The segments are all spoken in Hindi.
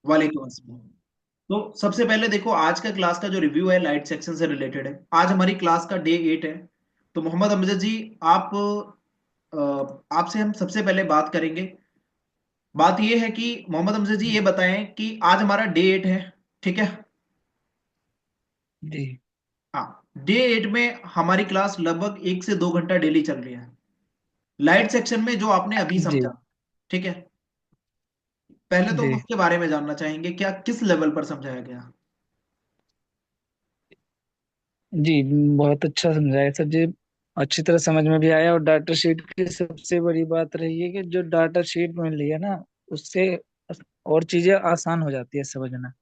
वालेकुम अस्सलाम। तो सबसे पहले देखो, आज का क्लास का जो रिव्यू है लाइट सेक्शन से रिलेटेड है। आज हमारी क्लास का डे 8 है। तो मोहम्मद अमजद जी, आप आपसे हम सबसे पहले बात करेंगे। बात ये है कि मोहम्मद अमजद जी ये बताएं कि आज हमारा डे 8 है, ठीक है? जी हाँ। डे 8 में हमारी क्लास लगभग 1 से 2 घंटा डेली चल रही है। लाइट सेक्शन में जो आपने अभी जी समझा, ठीक है, पहले तो हम जी उसके बारे में जानना चाहेंगे, क्या किस लेवल पर समझाया गया? जी। बहुत अच्छा समझाया सर जी। अच्छी तरह समझ में भी आया, और डाटा शीट की सबसे बड़ी बात रही है कि जो डाटा शीट मिल रही है ना, उससे और चीजें आसान हो जाती है समझना।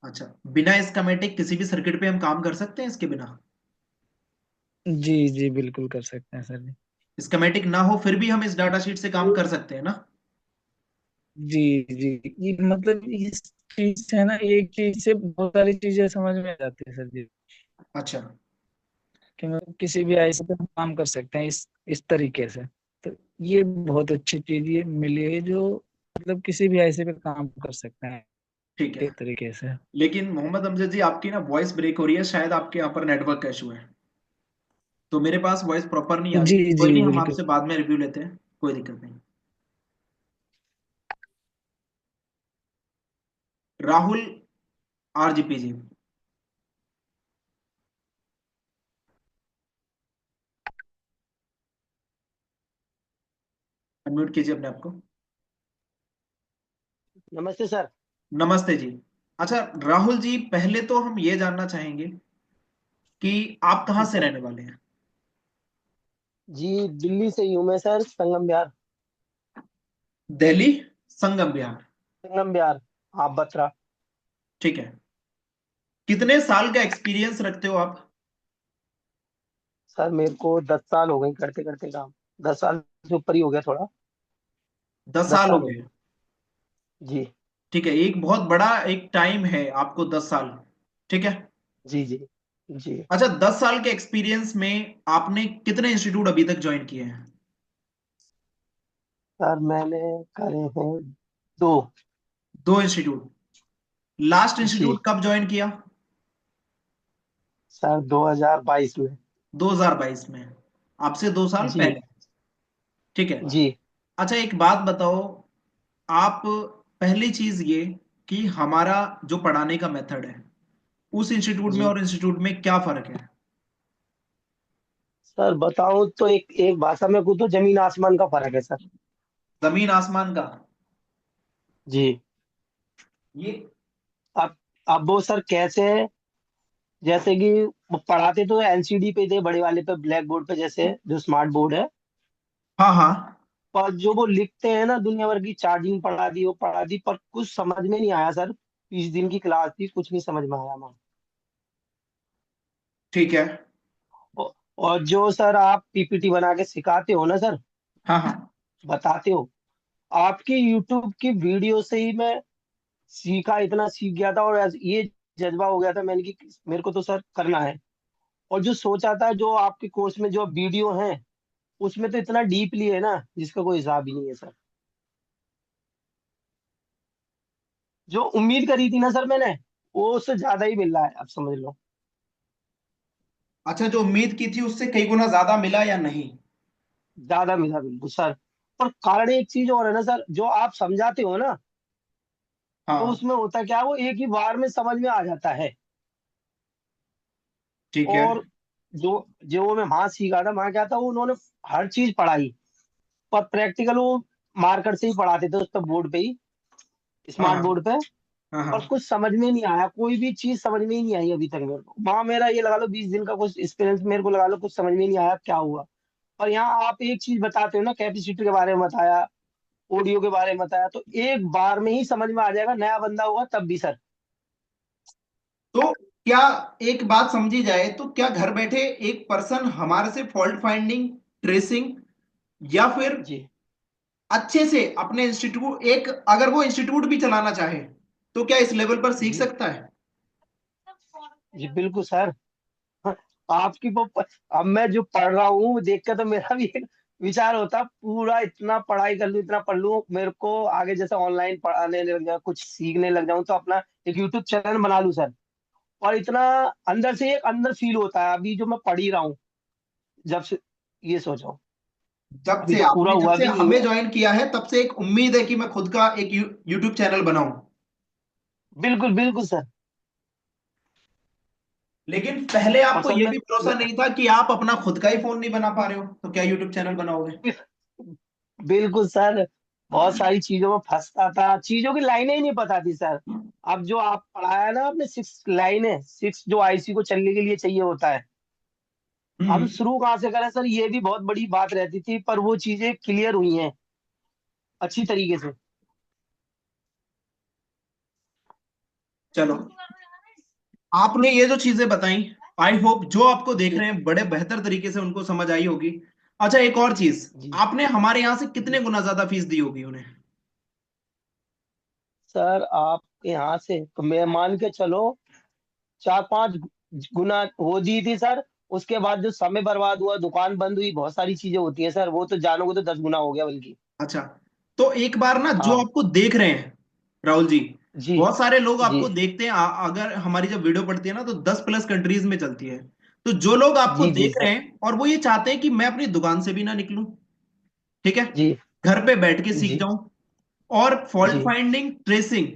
अच्छा, बिना स्कीमेटिक किसी भी सर्किट पे हम काम कर सकते हैं इसके बिना? जी जी, बिल्कुल कर सकते हैं सर जी। स्कीमेटिक ना हो फिर भी हम इस डाटा शीट से काम कर सकते हैं ना? जी जी, ये मतलब इस चीज से है ना, एक चीज से बहुत सारी चीजें समझ में आ जाती है सर जी। अच्छा। कि मतलब किसी भी ऐसे पे हम काम कर सकते हैं इस तरीके से। तो ये बहुत अच्छी चीज ये मिली है, जो मतलब किसी भी ऐसे पे काम कर सकते हैं ठीक है। एक तरीके से। लेकिन मोहम्मद अमजद जी, आपकी ना वॉइस ब्रेक हो रही है, शायद आपके यहाँ पर नेटवर्क का इशू है। तो मेरे पास वॉइस प्रॉपर नहीं आ रही। जी कोई जी नहीं, हम बिल्कुल। आपसे बाद में रिव्यू लेते हैं, कोई दिक्कत नहीं। राहुल आरजीपी जी, अनम्यूट कीजिए अपने आप को। नमस्ते सर। नमस्ते जी। अच्छा, राहुल जी, पहले तो हम ये जानना चाहेंगे कि आप कहाँ जी से सर। रहने वाले हैं? जी, दिल्ली से ही हूँ मैं सर, संगम बिहार। दिल्ली, संगम बिहार। संगम बिहार। हाँ, बत्रा। ठीक है। कितने साल का एक्सपीरियंस रखते हो आप? सर मेरे को 10 साल हो गए करते करते काम। 10 साल से ऊपर ही हो गया थोड़ा। दस 10 साल हो साल हो गए? गए। जी ठीक है, एक बहुत बड़ा एक टाइम है आपको 10 साल। ठीक है। जी जी जी। अच्छा, 10 साल के एक्सपीरियंस में आपने कितने इंस्टीट्यूट अभी तक ज्वाइन किए हैं? सर मैंने करे हैं 2। 2 इंस्टीट्यूट। लास्ट जी इंस्टीट्यूट कब ज्वाइन किया? सर, 2022 में। 2022 में, आपसे 2 साल जी पहले। ठीक है। जी अच्छा, एक बात बताओ आप। पहली चीज ये कि हमारा जो पढ़ाने का मेथड है, उस इंस्टीट्यूट में जी। और इंस्टीट्यूट में क्या फर्क है? सर बताओ तो एक एक भाषा में कहूँ तो जमीन आसमान का फर्क है सर। जमीन आसमान का? जी। ये अब अब वो सर कैसे है, जैसे कि वो पढ़ाते तो एलसीडी पे थे, बड़े वाले पे, ब्लैक बोर्ड पे, जैसे जो स्मार्ट बोर्ड है। हाँ हाँ। पर जो वो लिखते हैं ना, दुनिया भर की चार्जिंग पढ़ा दी, वो पढ़ा दी, पर कुछ समझ में नहीं आया सर। 20 दिन की क्लास थी, कुछ नहीं समझ में आया। ठीक है। और जो सर आप पीपीटी बना के सिखाते हो ना सर, हाँ हाँ। बताते हो, आपकी यूट्यूब की वीडियो से ही मैं सीखा, इतना सीख गया था, और ये जज्बा हो गया था मैंने कि मेरे को तो सर करना है। और जो सोचा था, जो आपके कोर्स में जो वीडियो है, उसमें तो इतना डीपली है ना, जिसका कोई हिसाब ही नहीं है सर। जो उम्मीद करी थी ना सर मैंने, वो उससे ज्यादा ही मिल रहा है, अब समझ लो। अच्छा, जो उम्मीद की थी उससे कई गुना ज्यादा मिला या नहीं? ज्यादा मिला बिल्कुल सर। पर कारण एक चीज और है ना सर, जो आप समझाते हो ना, तो हाँ। उसमें होता क्या है, वो एक ही बार में समझ में आ जाता है। ठीक है। और जो जो मैं वहां सीखा था, वहां क्या था, वो उन्होंने हर चीज पढ़ाई, पर प्रैक्टिकल वो मार्कर से ही पढ़ाते थे, उस पर बोर्ड पे ही, हाँ स्मार्ट हाँ। बोर्ड पे। हाँ पर हाँ। कुछ समझ में नहीं आया, कोई भी चीज समझ में ही नहीं आई अभी तक मेरे को। वहां मेरा ये लगा लो 20 दिन का कुछ एक्सपीरियंस, मेरे को लगा लो कुछ समझ में नहीं आया क्या हुआ। और यहाँ आप एक चीज बताते हो ना, कैपेसिटर के बारे में बताया, ऑडियो के बारे में बताया, तो एक बार में ही समझ में आ जाएगा, नया बंदा होगा तब भी सर। तो क्या, एक बात समझी जाए तो क्या घर बैठे एक पर्सन हमारे से फॉल्ट फाइंडिंग, ट्रेसिंग, या फिर जी अच्छे से अपने इंस्टीट्यूट, एक अगर वो इंस्टीट्यूट भी चलाना चाहे, तो क्या इस लेवल पर सीख जी सकता है? जी बिल्कुल सर। आपकी वो अब मैं जो पढ़ रहा हूँ, वो देख कर तो मेरा भी विचार होता पूरा इतना पढ़ाई कर लूं, इतना पढ़ लूं, मेरे को आगे जैसे ऑनलाइन पढ़ाने लग जाऊं, कुछ सीखने लग जाऊं, तो अपना एक यूट्यूब चैनल बना लूं सर। और इतना अंदर से एक अंदर फील होता है अभी जो मैं पढ़ ही रहा हूँ, जब से ये सोचो। जब अभी से तो पूरा आपने जब हुआ से भी नहीं हमें है। ज्वाइन किया है तब से एक उम्मीद है कि मैं खुद का एक यूट्यूब चैनल बनाऊं। बिल्कुल बिल्कुल सर। लेकिन पहले और आपको सर यह मैं, भी भरोसा नहीं था कि आप अपना खुद का ही फोन नहीं बना पा रहे हो तो क्या यूट्यूब चैनल बनाओगे। बिल्कुल सर, बहुत सारी चीजों में फंसता था, चीजों की लाइनें ही नहीं पता थी सर। अब जो आप पढ़ाया ना आपने, 6 लाइनें, 6 जो आईसी को चलने के लिए चाहिए होता है, हम हम्म। शुरू कहाँ से करें सर, ये भी बहुत बड़ी बात रहती थी, पर वो चीजें क्लियर हुई हैं अच्छी तरीके से। चलो, आपने ये जो चीजें बताई, आई होप जो आपको देख जी रहे हैं बड़े बेहतर तरीके से उनको समझ आई होगी। अच्छा, एक और चीज, जी आपने हमारे यहाँ से कितने जी गुना ज्यादा फीस दी होगी उन्हें। सर, आपके यहाँ से तो मैं मान के चलो 4-5 गुना वो दी थी सर। उसके बाद जो समय बर्बाद हुआ, दुकान बंद हुई, बहुत सारी चीजें होती है सर, वो तो जानोगे तो 10 गुना हो गया बल्कि। अच्छा, तो एक बार ना जो हाँ। आपको देख रहे हैं राहुल जी, जी बहुत सारे लोग जी आपको देखते हैं, अगर हमारी जब वीडियो पड़ती है ना तो 10+ कंट्रीज में चलती है। तो जो लोग आपको जी जी देख सर। रहे हैं और वो ये चाहते हैं कि मैं अपनी दुकान से भी ना निकलूं, ठीक है, जी घर पे बैठ के सीख जी जाऊं, और फॉल्ट जी फाइंडिंग, ट्रेसिंग,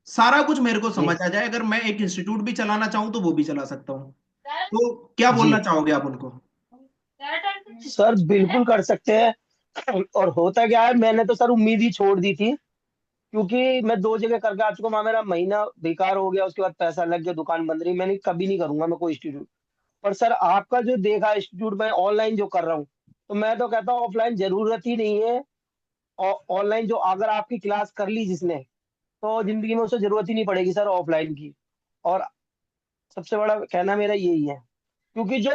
सारा कुछ मेरे को जी समझ आ जाए, अगर मैं एक इंस्टीट्यूट भी चलाना चाहूं तो वो भी चला सकता हूं। तो क्या जी बोलना चाहोगे आप उनको। सर, बिल्कुल कर सकते हैं। और होता क्या है, मैंने तो सर उम्मीद ही छोड़ दी थी, क्योंकि मैं 2 जगह करके आ चुका हूं, मेरा महीना बेकार हो गया, उसके बाद पैसा लग गया, दुकान बंद रही, मैंने कभी नहीं करूंगा मैं कोई इंस्टीट्यूट। पर सर आपका जो देखा इंस्टीट्यूट में ऑनलाइन जो कर रहा हूँ, तो मैं तो कहता हूँ ऑफलाइन जरूरत ही नहीं है। और ऑनलाइन जो अगर आपकी क्लास कर ली जिसने, तो जिंदगी में उसे जरूरत ही नहीं पड़ेगी सर ऑफलाइन की। और सबसे बड़ा कहना मेरा यही है, क्योंकि जो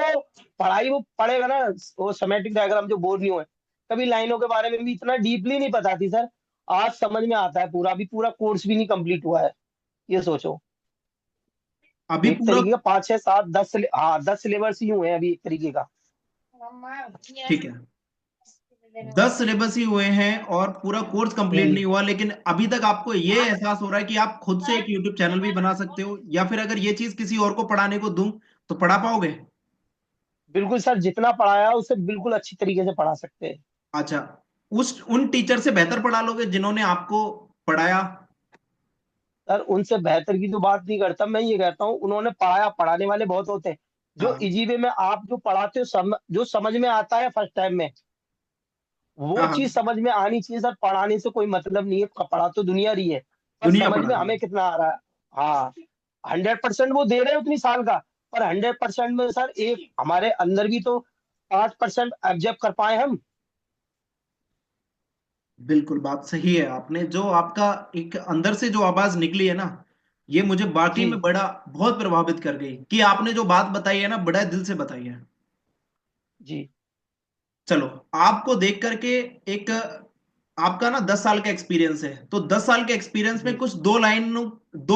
पढ़ाई वो पढ़ेगा ना, वो सेमेटिक डायग्राम जो बोर्ड नहीं हुए, कभी लाइनों के बारे में भी इतना डीपली नहीं पता थी सर, आज समझ में आता है पूरा। अभी पूरा कोर्स भी नहीं कंप्लीट हुआ है, ये सोचो। अभी एक पूरा, तरीके का 5 6 7 10, हाँ 10 सिलेबस ही हुए हैं अभी एक तरीके का। ठीक है, 10 सिलेबस ही हुए हैं और पूरा कोर्स कंप्लीट हम्म। नहीं हुआ, लेकिन अभी तक आपको ये एहसास हो रहा है कि आप खुद से एक यूट्यूब चैनल भी बना सकते हो, या फिर अगर ये चीज किसी और को पढ़ाने को दूं तो पढ़ा पाओगे। बिल्कुल सर, जितना पढ़ाया उसे बिल्कुल अच्छी तरीके से पढ़ा सकते हैं। अच्छा, उस उन टीचर से बेहतर पढ़ा लोगे जिन्होंने आपको पढ़ाया। सर उनसे बेहतर की तो बात नहीं करता, मैं ये कहता हूँ उन्होंने पढ़ाया, पढ़ाने वाले बहुत होते हैं। जो हाँ इजी वे में आप जो पढ़ाते हो, जो समझ में आता है फर्स्ट टाइम में, वो हाँ हाँ, चीज समझ में आनी चाहिए सर। पढ़ाने से कोई मतलब नहीं है, पढ़ा तो दुनिया रही है, पर दुनिया समझ पढ़ा में रही हमें है। कितना आ रहा है। हाँ, 100% वो दे रहे हैं उतनी साल का, पर 100% में सर एक हमारे अंदर भी तो 5% एब्जॉर्ब कर पाए हम। बिल्कुल बात सही है, आपने जो आपका एक अंदर से जो आवाज निकली है ना, ये मुझे बाकी में जी बड़ा बहुत प्रभावित कर गई, कि आपने जो बात बताई है ना बड़ा दिल से बताई है। जी चलो, आपको देख करके, एक आपका ना 10 साल का एक्सपीरियंस है, तो 10 साल के एक्सपीरियंस में जी कुछ दो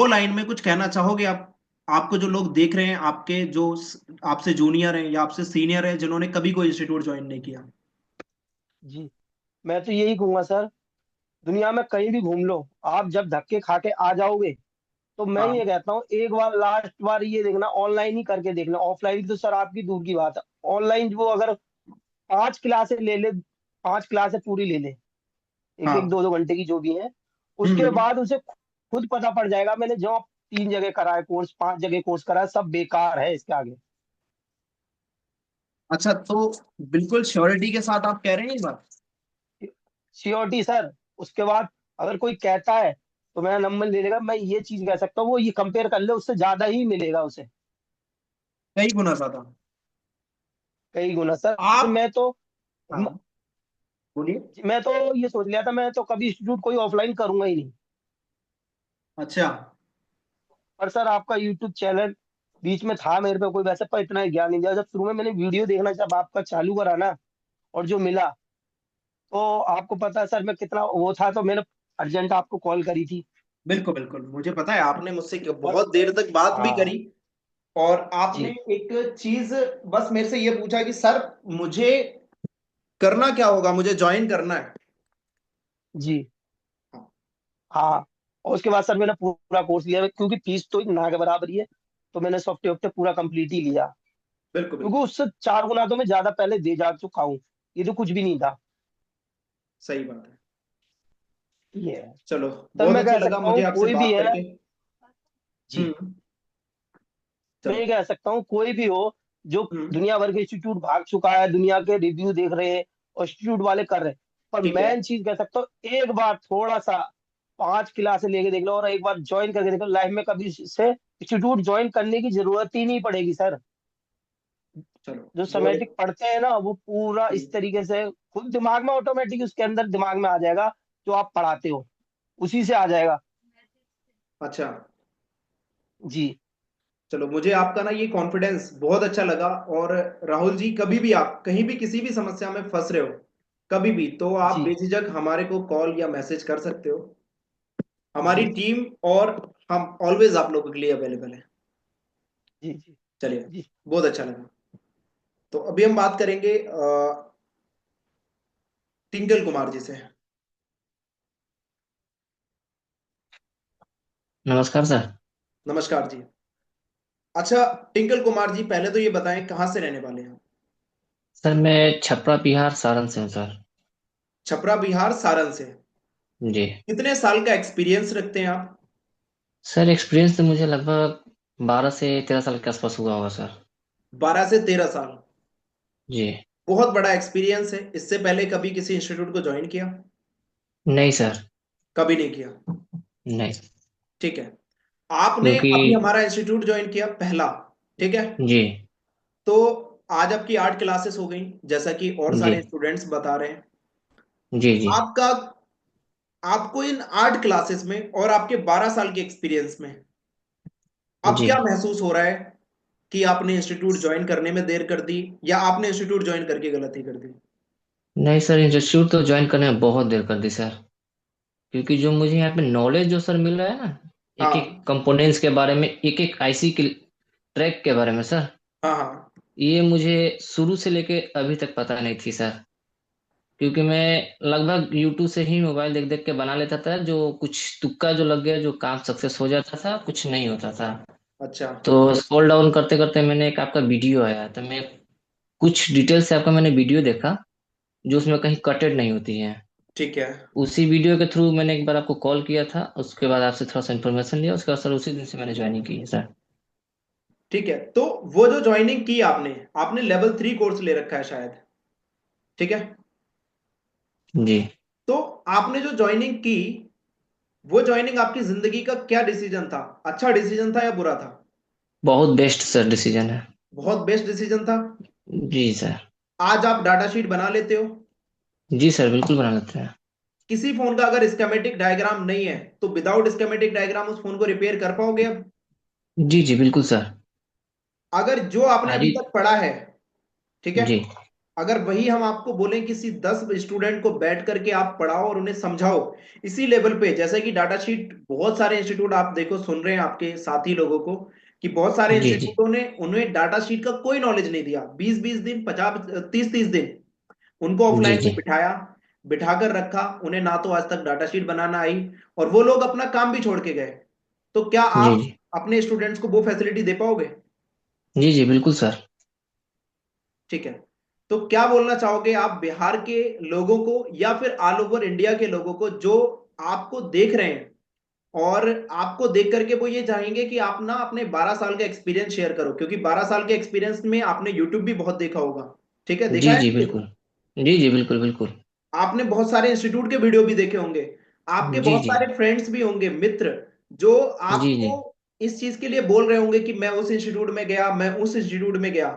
लाइन में कुछ कहना चाहोगे आप, आपको जो लोग देख रहे हैं, आपके जो आपसे जूनियर हैं या आपसे सीनियर हैं जिन्होंने कभी कोई इंस्टीट्यूट ज्वाइन नहीं किया। जी मैं तो यही कहूंगा सर, दुनिया में कहीं भी घूम लो, आप जब धक्के खा के आ जाओगे, तो मैं हाँ ये कहता हूँ एक बार लास्ट बार ये देखना, ऑनलाइन ही करके देखना। ऑफलाइन तो सर आपकी दूर की बात है। ऑनलाइन वो अगर 5 क्लासें ले ले, 5 क्लासें पूरी ले ले, एक एक हाँ। 2 2 घंटे की जो भी है, उसके हम्म। बाद उसे खुद पता पड़ जाएगा, मैंने जो 3 जगह करा है कोर्स, 5 जगह कोर्स करा है, सब बेकार है इसके आगे। अच्छा, तो बिल्कुल श्योरिटी के साथ आप कह रहे हैं ये बात। Surety sir. उसके बाद अगर कोई कहता है तो मेरा नंबर ले लेगा, मैं ये चीज कह सकता हूँ, वो ये कंपेयर कर ले, उससे ज्यादा ही मिलेगा उसे, कई गुना ज्यादा। कई गुना सर। आप, मैं तो हाँ बोलिए। मैं तो ये सोच लिया था, मैं तो कभी इंस्टीट्यूट कोई ऑफलाइन करूंगा ही नहीं। अच्छा। पर सर आपका यूट्यूब चैनल बीच में था मेरे पे कोई वैसे, पर इतना ज्ञान नहीं दिया। जब शुरू में मैंने वीडियो देखना जब आपका चालू करा ना, और जो मिला, तो आपको पता है सर मैं कितना वो था, तो मैंने अर्जेंट आपको कॉल करी थी। बिल्कुल बिल्कुल, मुझे पता है आपने मुझसे और बहुत देर तक बात भी हाँ करी, और आपने जी एक चीज बस मेरे से ये पूछा कि सर मुझे करना क्या होगा, मुझे ज्वाइन करना है। जी। हाँ, हाँ। और उसके बाद सर मैंने पूरा कोर्स लिया, क्योंकि फीस तो ना के बराबर ही है, तो मैंने सॉफ्टवेयर वॉफ्टवेयर पूरा कंप्लीट ही लिया। बिल्कुल क्योंकि बिल्कुल। उससे 4 गुना तो मैं ज्यादा पहले दे जा चुका हूँ। ये तो कुछ भी नहीं था। सही बात है। ये है। चलो, सर बहुत मैं अच्छा कह लगा सकता मुझे हूँ आपसे कोई भी बात है। करके। जी। हम्म। मैं चलो। ये कह सकता हूँ कोई भी हो जो हम्म। दुनिया भर के इंस्टीट्यूट भाग चुका है, दुनिया के रिव्यू देख रहे हैं और इंस्टीट्यूट वाले कर रहे हैं, पर ठीक है। मेन चीज कह सकता हूँ, एक बार थोड़ा सा 5 क्लासे लेके देख लो और एक बार ज्वाइन करके देख लो, लाइफ में कभी से इंस्टीट्यूट ज्वाइन करने की जरूरत ही नहीं पड़ेगी सर। चलो जो बहुत। समेटिक पढ़ते हैं ना, वो पूरा इस हम्म, तरीके से खुद दिमाग में ऑटोमेटिक उसके अंदर दिमाग में आ जाएगा, जो आप पढ़ाते हो उसी से आ जाएगा। अच्छा। जी। चलो, मुझे आपका ना ये कॉन्फिडेंस बहुत अच्छा लगा। और राहुल जी, कभी भी आप कहीं भी किसी भी समस्या में फंस रहे हो, कभी भी, तो आप जी। बेझिझक हमारे को कॉल या मैसेज कर सकते हो। हमारी जी। जी। टीम और हम ऑलवेज आप लोगों के लिए अवेलेबल है। जी। जी। चलिए, जी। बहुत अच्छा लगा। तो अभी हम बात करेंगे टिंकल कुमार जी से। नमस्कार सर। नमस्कार जी। अच्छा, टिंकल कुमार जी, पहले तो ये बताएं कहाँ से रहने वाले हैं आप? सर मैं छपरा बिहार सारण से हूँ सर। छपरा बिहार सारण से। जी। कितने साल का एक्सपीरियंस रखते हैं आप? सर एक्सपीरियंस तो मुझे लगभग 12 से 13 साल के आसपास हुआ होगा सर। 12 से 13 साल। जी। बहुत बड़ा एक्सपीरियंस है। इससे पहले कभी किसी इंस्टीट्यूट को ज्वाइन किया? नहीं सर। कभी नहीं किया। नहीं। ठीक है। आपने क्योंकि अभी हमारा इंस्टीट्यूट ज्वाइन किया पहला, ठीक है? जी। तो आज आपकी 8 क्लासेस हो गई, जैसा कि और जी। सारे स्टूडेंट्स बता रहे हैं। जी। जी। आपका आपको इन 8 क्लासेस में और आपके 12 साल के एक्सपीरियंस में अब जी। क्या महसूस हो रहा है कि आपने इंस्टीट्यूट ज्वाइन करने में देर कर दी, या आपने इंस्टीट्यूट ज्वाइन करके गलती कर दी? नहीं सर, इंस्टीट्यूट तो ज्वाइन करने में बहुत देर कर दी सर। क्योंकि जो मुझे यहाँ पे नॉलेज जो सर मिल रहा है ना, एक एक हाँ कंपोनेंट्स के बारे में, एक एक आईसी के ट्रैक के बारे में सर, हाँ हाँ। ये मुझे शुरू से लेके अभी तक पता नहीं थी सर। क्योंकि मैं लगभग यूट्यूब से ही मोबाइल देख देख के बना लेता था, जो कुछ तुक्का जो लग गया, जो काम सक्सेस हो जाता था, कुछ नहीं होता था। अच्छा। तो स्क्रॉल डाउन करते करते मैंने एक आपका वीडियो आया, तो मैं कुछ डिटेल से आपका मैंने वीडियो देखा, जो उसमें कहीं कटेड नहीं होती है। ठीक है। उसी वीडियो के थ्रू मैंने एक बार आपको कॉल किया था, उसके बाद आपसे थोड़ा सा इन्फॉर्मेशन लिया, उसके बाद सर उसी दिन से मैंने ज्वाइनिंग की है सर। ठीक है, तो वो जो ज्वाइनिंग की आपने आपने लेवल 3 कोर्स ले रखा है शायद, ठीक है? जी। तो आपने जो ज्वाइनिंग की, वो ज्वाइनिंग आपकी जिंदगी का क्या डिसीजन था? अच्छा डिसीजन था या बुरा था? बहुत बेस्ट सर डिसीजन है। बहुत बेस्ट डिसीजन था। जी सर। आज आप डाटा शीट बना लेते हो? जी सर, बिल्कुल बना लेते हैं। किसी फोन का अगर स्केमेटिक डायग्राम नहीं है, तो विदाउट स्केमेटिक डायग्राम उस फोन को रिपेयर कर पाओगे अब? जी जी बिल्कुल सर। अगर जो आपने आज अभी ही। तक पढ़ा है, ठीक है, जी। अगर वही हम आपको बोलें किसी 10 स्टूडेंट को बैठ करके आप पढ़ाओ और उन्हें समझाओ इसी लेवल पे, जैसे कि डाटा शीट, बहुत सारे इंस्टीट्यूट आप देखो सुन रहे हैं आपके साथी लोगों को, कि बहुत सारे जी। जी। इंस्टीट्यूटों ने उन्हें डाटा शीट का कोई नॉलेज नहीं दिया, 20-20 दिन, 50, 30-30 दिन उनको जी। ऑफलाइन जी। में बिठाया, बिठाकर रखा, उन्हें ना तो आज तक डाटा शीट बनाना आई, और वो लोग अपना काम भी छोड़ के गए। तो क्या जी। आप जी। अपने स्टूडेंट्स को वो फैसिलिटी दे पाओगे? जी। जी बिल्कुल सर। ठीक है। तो क्या बोलना चाहोगे आप बिहार के लोगों को, या फिर ऑल ओवर इंडिया के लोगों को, जो आपको देख रहे हैं और आपको देख करके वो ये चाहेंगे कि आप ना अपने 12 साल का एक्सपीरियंस शेयर करो, क्योंकि 12 साल के एक्सपीरियंस में आपने यूट्यूब भी बहुत देखा होगा, ठीक है, देखा जी है जी नहीं देखा? बिल्कुल। जी जी बिल्कुल बिल्कुल। आपने बहुत सारे इंस्टीट्यूट के वीडियो भी देखे होंगे, आपके जी बहुत जी। सारे फ्रेंड्स भी होंगे, मित्र, जो जी जी। आपको इस चीज के लिए बोल रहे होंगे कि मैं उस इंस्टीट्यूट में गया, मैं उस इंस्टीट्यूट में गया।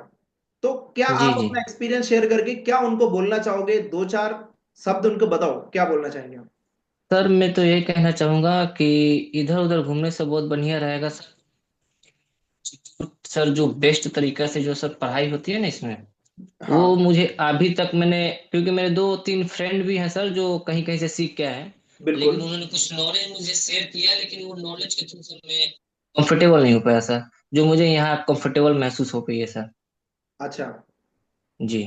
तो क्या जी आप जी। अपना एक्सपीरियंस शेयर करके क्या उनको बोलना चाहोगे? दो चार शब्द उनको बताओ, क्या बोलना चाहेंगे आप? सर मैं तो यही कहना चाहूंगा कि इधर उधर घूमने से बहुत बढ़िया रहेगा सर। सर जो बेस्ट तरीका से जो सर पढ़ाई होती है ना इसमें, वो हाँ मुझे अभी तक मैंने, क्योंकि मेरे 2 3 फ्रेंड भी हैं सर जो कहीं कहीं से सीख के आए हैं, लेकिन बिल्कुल। उन्होंने कुछ नॉलेज मुझे शेयर किया, लेकिन वो नॉलेज के थ्रू सर मैं कंफर्टेबल नहीं हो पाया सर, जो मुझे यहाँ कंफर्टेबल महसूस हो पाई है सर। अच्छा। जी।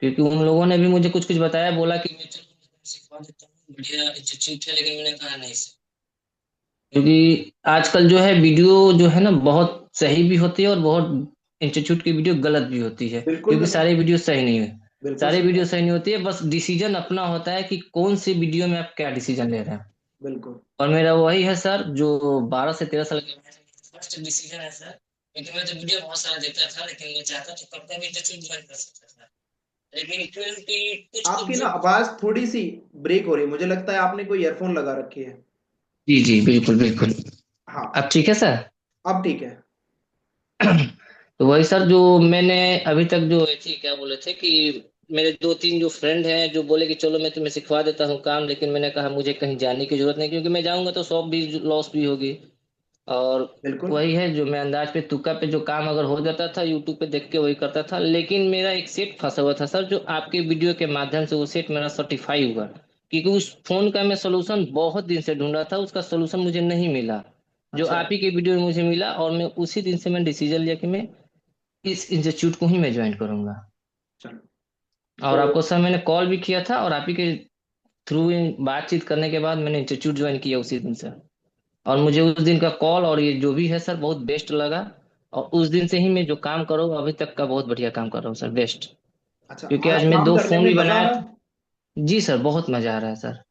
क्योंकि उन लोगों ने भी मुझे कुछ कुछ बताया, बोला कि मैं चलो सिखा देता हूँ, बढ़िया इंस्टीट्यूट है, लेकिन मैंने कहा नहीं सर। क्योंकि आजकल जो है वीडियो जो है ना बहुत सही भी होती है और बहुत इंस्टीट्यूट की वीडियो गलत भी होती है, बिल्कुल क्योंकि बिल्कुल। सारी वीडियो सही नहीं है। बिल्कुल सारी सही वीडियो बात। सही नहीं होती है, बस डिसीजन अपना होता है कि कौन सी वीडियो में आप क्या डिसीजन ले रहे हैं। बिल्कुल। और मेरा वही है सर, जो 12 से 13 साल का फर्स्ट डिसीजन है सर। क्योंकि मैं तो वीडियो बहुत सारा देखता था, लेकिन मैं चाहता था कब तक इंस्टीट्यूट ज्वाइन कर सकता था, लेकिन क्योंकि कुछ आपकी कुछ ना जो। आवाज थोड़ी सी ब्रेक हो रही है, मुझे लगता है आपने कोई ईयरफोन लगा रखी है। जी जी बिल्कुल बिल्कुल। हाँ, अब ठीक है सर। अब ठीक है। तो वही सर, जो मैंने अभी तक जो थी क्या बोले थे कि मेरे 2 3 जो फ्रेंड हैं जो बोले कि चलो मैं तुम्हें सिखवा देता हूँ काम, लेकिन मैंने कहा मुझे कहीं जाने की जरूरत नहीं, क्योंकि मैं जाऊंगा तो शॉप भी लॉस भी होगी। और बिल्कुल। वही है, जो मैं अंदाज पे तुक्का पे जो काम अगर हो जाता था यूट्यूब पे देख के वही करता था, लेकिन मेरा एक सेट फंसा हुआ था सर, जो आपके वीडियो के माध्यम से वो सेट मेरा सर्टिफाई हुआ। क्योंकि उस फोन का मैं सोल्यूशन बहुत दिन से ढूंढ रहा था, उसका सोल्यूशन मुझे नहीं मिला, जो अच्छा। आप ही के वीडियो में मुझे मिला, और मैं उसी दिन से मैं डिसीजन लिया कि मैं इस इंस्टीट्यूट को ही मैं ज्वाइन करूंगा। चलो। और तो आपको सर मैंने कॉल भी किया था, और आप ही के थ्रू बातचीत करने के बाद मैंने इंस्टीट्यूट ज्वाइन किया उसी दिन से। और मुझे उस दिन का कॉल और ये जो भी है सर बहुत बेस्ट लगा। और उस दिन से ही मैं जो काम कर रहा हूँ अभी तक का बहुत बढ़िया काम कर रहा हूँ सर, बेस्ट। अच्छा, क्योंकि आज आज मैं काम दो करने फोन में भी मजा आ बनाया रहा था। है? जी सर, बहुत मजा आ रहा है सर।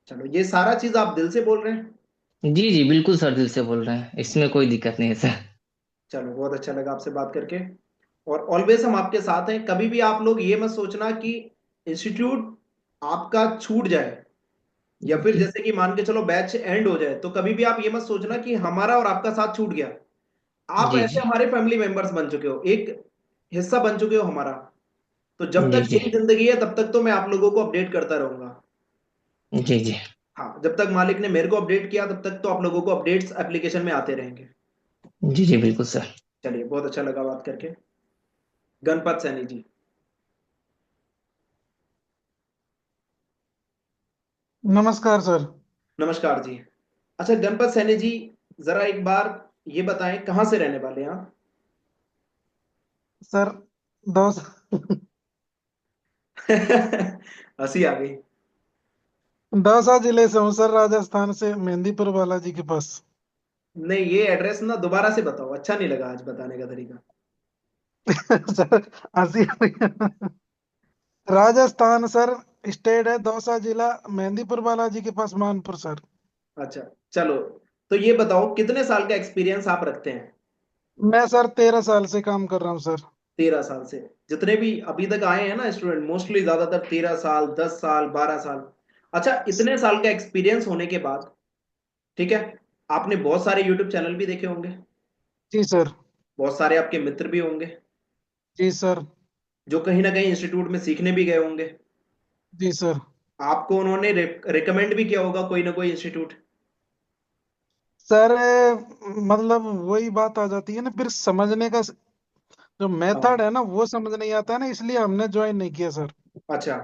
चलो, ये सारा चीज आप दिल से बोल रहे हैं? जी जी बिल्कुल सर, दिल से बोल रहे हैं, इसमें कोई दिक्कत नहीं है सर। चलो, बहुत अच्छा लगा आपसे बात करके। और ऑलवेज हम आपके साथ हैं, कभी भी आप लोग ये मत सोचना कि इंस्टीट्यूट आपका छूट जाए, या फिर जी जैसे कि मान के चलो बैच एंड हो जाए, तो कभी भी आप ये मत सोचना कि हमारा और आपका साथ छूट गया। आप जी ऐसे जी हमारे फैमिली मेंबर्स बन चुके हो, एक हिस्सा बन चुके हो हमारा। तो जब जी तक जी मेरी जिंदगी है तब तक तो मैं आप लोगों को अपडेट करता रहूंगा। जी जी हाँ, जब तक मालिक ने मेरे को अपडेट किया तब तक तो आप लोगों को अपडेट्स एप्लीकेशन में आते रहेंगे। जी जी बिल्कुल सर। चलिए, बहुत अच्छा लगा बात करके। गणपत सैनी जी। नमस्कार सर। नमस्कार जी। अच्छा गणपत सैनी जी, जरा एक बार ये बताएं कहाँ से रहने वाले हैं आप? सर दौसा हंसी आ गई। दौसा जिले से हूँ सर, राजस्थान से, मेहंदीपुर बालाजी के पास। नहीं, ये एड्रेस ना दोबारा से बताओ, अच्छा नहीं लगा आज बताने का तरीका। सर हंसी आ रही है। राजस्थान सर, स्टेट है दौसा, जिला मेहंदीपुर बालाजी के पास, मानपुर सर। अच्छा, चलो। तो ये बताओ कितने साल का एक्सपीरियंस आप रखते हैं? मैं सर 13 साल से काम कर रहा हूँ सर। 13 साल से? जितने भी अभी तक आए हैं ना स्टूडेंट, मोस्टली ज्यादातर 13 साल, 10 साल, 12 साल। अच्छा, इतने साल का एक्सपीरियंस होने के बाद, ठीक है, आपने बहुत सारे यूट्यूब चैनल भी देखे होंगे, जी सर। बहुत सारे आपके मित्र भी होंगे जी सर। जो कहीं ना कहीं इंस्टीट्यूट में सीखने भी गए होंगे। जी सर। आपको उन्होंने रिकमेंड भी किया होगा कोई ना कोई इंस्टीट्यूट। सर मतलब वही बात आ जाती है ना, फिर समझने का जो हाँ। मेथड है ना वो समझ नहीं आता है ना, इसलिए हमने ज्वाइन नहीं किया सर। अच्छा,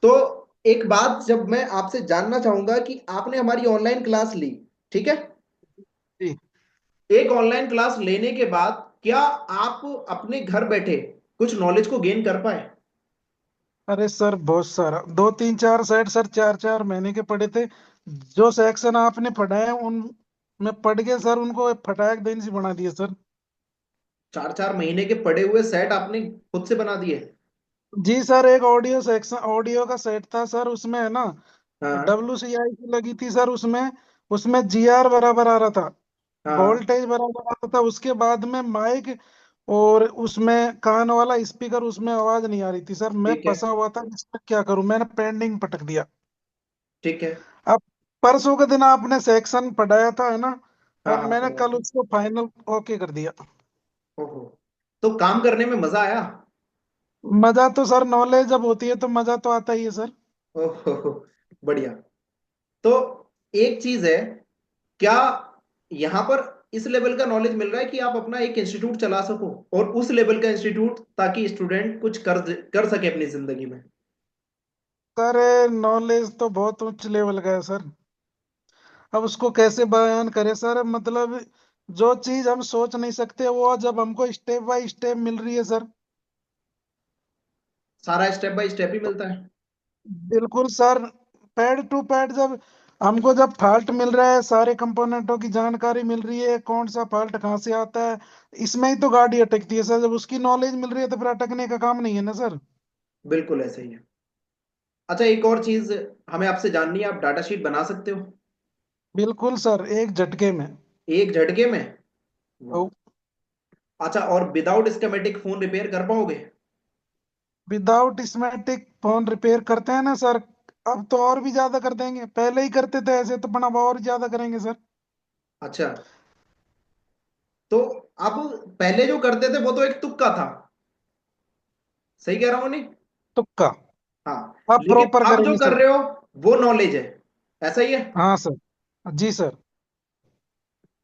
तो एक बात जब मैं आपसे जानना चाहूंगा कि आपने हमारी ऑनलाइन क्लास ली, ठीक है, जी। एक ऑनलाइन क्लास लेने के बाद क्या आप अपने घर बैठे कुछ नॉलेज को गेन कर पाए? अरे सर बहुत सारा, 2 3 4 सेट सर, 4 4 महीने के पढ़े थे। जो सेक्शन आपने पढ़ाए उन में पढ़ के सर उनको फटाक देने से बना दिए सर। 4 4 महीने के पढ़े हुए सेट आपने खुद से बना दिए? जी सर, एक ऑडियो सेक्शन, ऑडियो का सेट था सर, उसमें है ना हाँ। WCI की लगी थी सर, उसमें उसमें GR बराबर आ रहा था, हाँ। वोल्टेज बराबर आ रहा था। उसके बाद में माइक और उसमें कान वाला स्पीकर, उसमें आवाज नहीं आ रही थी सर। मैं ठीक है। फंसा हुआ था कि इसमें क्या करूं, मैंने पेंडिंग पटक दिया। ठीक है। अब परसों के दिन आपने सेक्शन पढ़ाया था है ना, हाँ और हाँ, मैंने पढ़ाया कल था। उसको फाइनल ओके कर दिया। ओहो, तो काम करने में मजा आया? मजा तो सर, नॉलेज जब होती है तो मजा तो आता ही है सर। ओहो, बढ़िया। तो एक चीज है, क्या यहाँ पर इस लेवल का नॉलेज मिल रहा है कि आप अपना एक इंस्टीट्यूट चला सको, और उस लेवल का इंस्टीट्यूट, ताकि स्टूडेंट कुछ कर सके अपनी जिंदगी में? सर नॉलेज तो बहुत उच्च लेवल का है सर। अब उसको कैसे बयान करें सर, मतलब जो चीज हम सोच नहीं सकते वो जब हमको स्टेप बाय स्टेप मिल रही है सर। सारा स्टेप बाय स्टेप ही मिलता है। बिल्कुल सर, पैड टू पैड जब हमको जब फॉल्ट मिल रहा है, सारे कंपोनेंटों की जानकारी मिल रही है, कौन सा फॉल्ट कहाँ से आता है, इसमें ही तो गाड़ी अटकती है सर। जब उसकी नॉलेज मिल रही है तो फिर अटकने का काम नहीं है ना सर। बिल्कुल ऐसे ही है। अच्छा, एक और चीज हमें आपसे जाननी है, आप डाटा शीट बना सकते हो? बिल्कुल सर, एक झटके में। एक झटके में? वाह। तो अच्छा, और विदाउट स्कीमेटिक फोन रिपेयर कर पाओगे? विदाउट स्मेटिक फोन रिपेयर करते हैं ना सर, अब तो और भी ज्यादा कर देंगे। पहले ही करते थे ऐसे, तो बड़ा और ज्यादा करेंगे सर। अच्छा, तो आप पहले जो करते थे वो तो एक तुक्का था, सही कह रहा हूं नहीं? तुक्का। हाँ। अब लेकिन प्रॉपर अब जो करेंगे कर सर। रहे हो वो नॉलेज है, ऐसा ही है? हाँ सर। जी सर।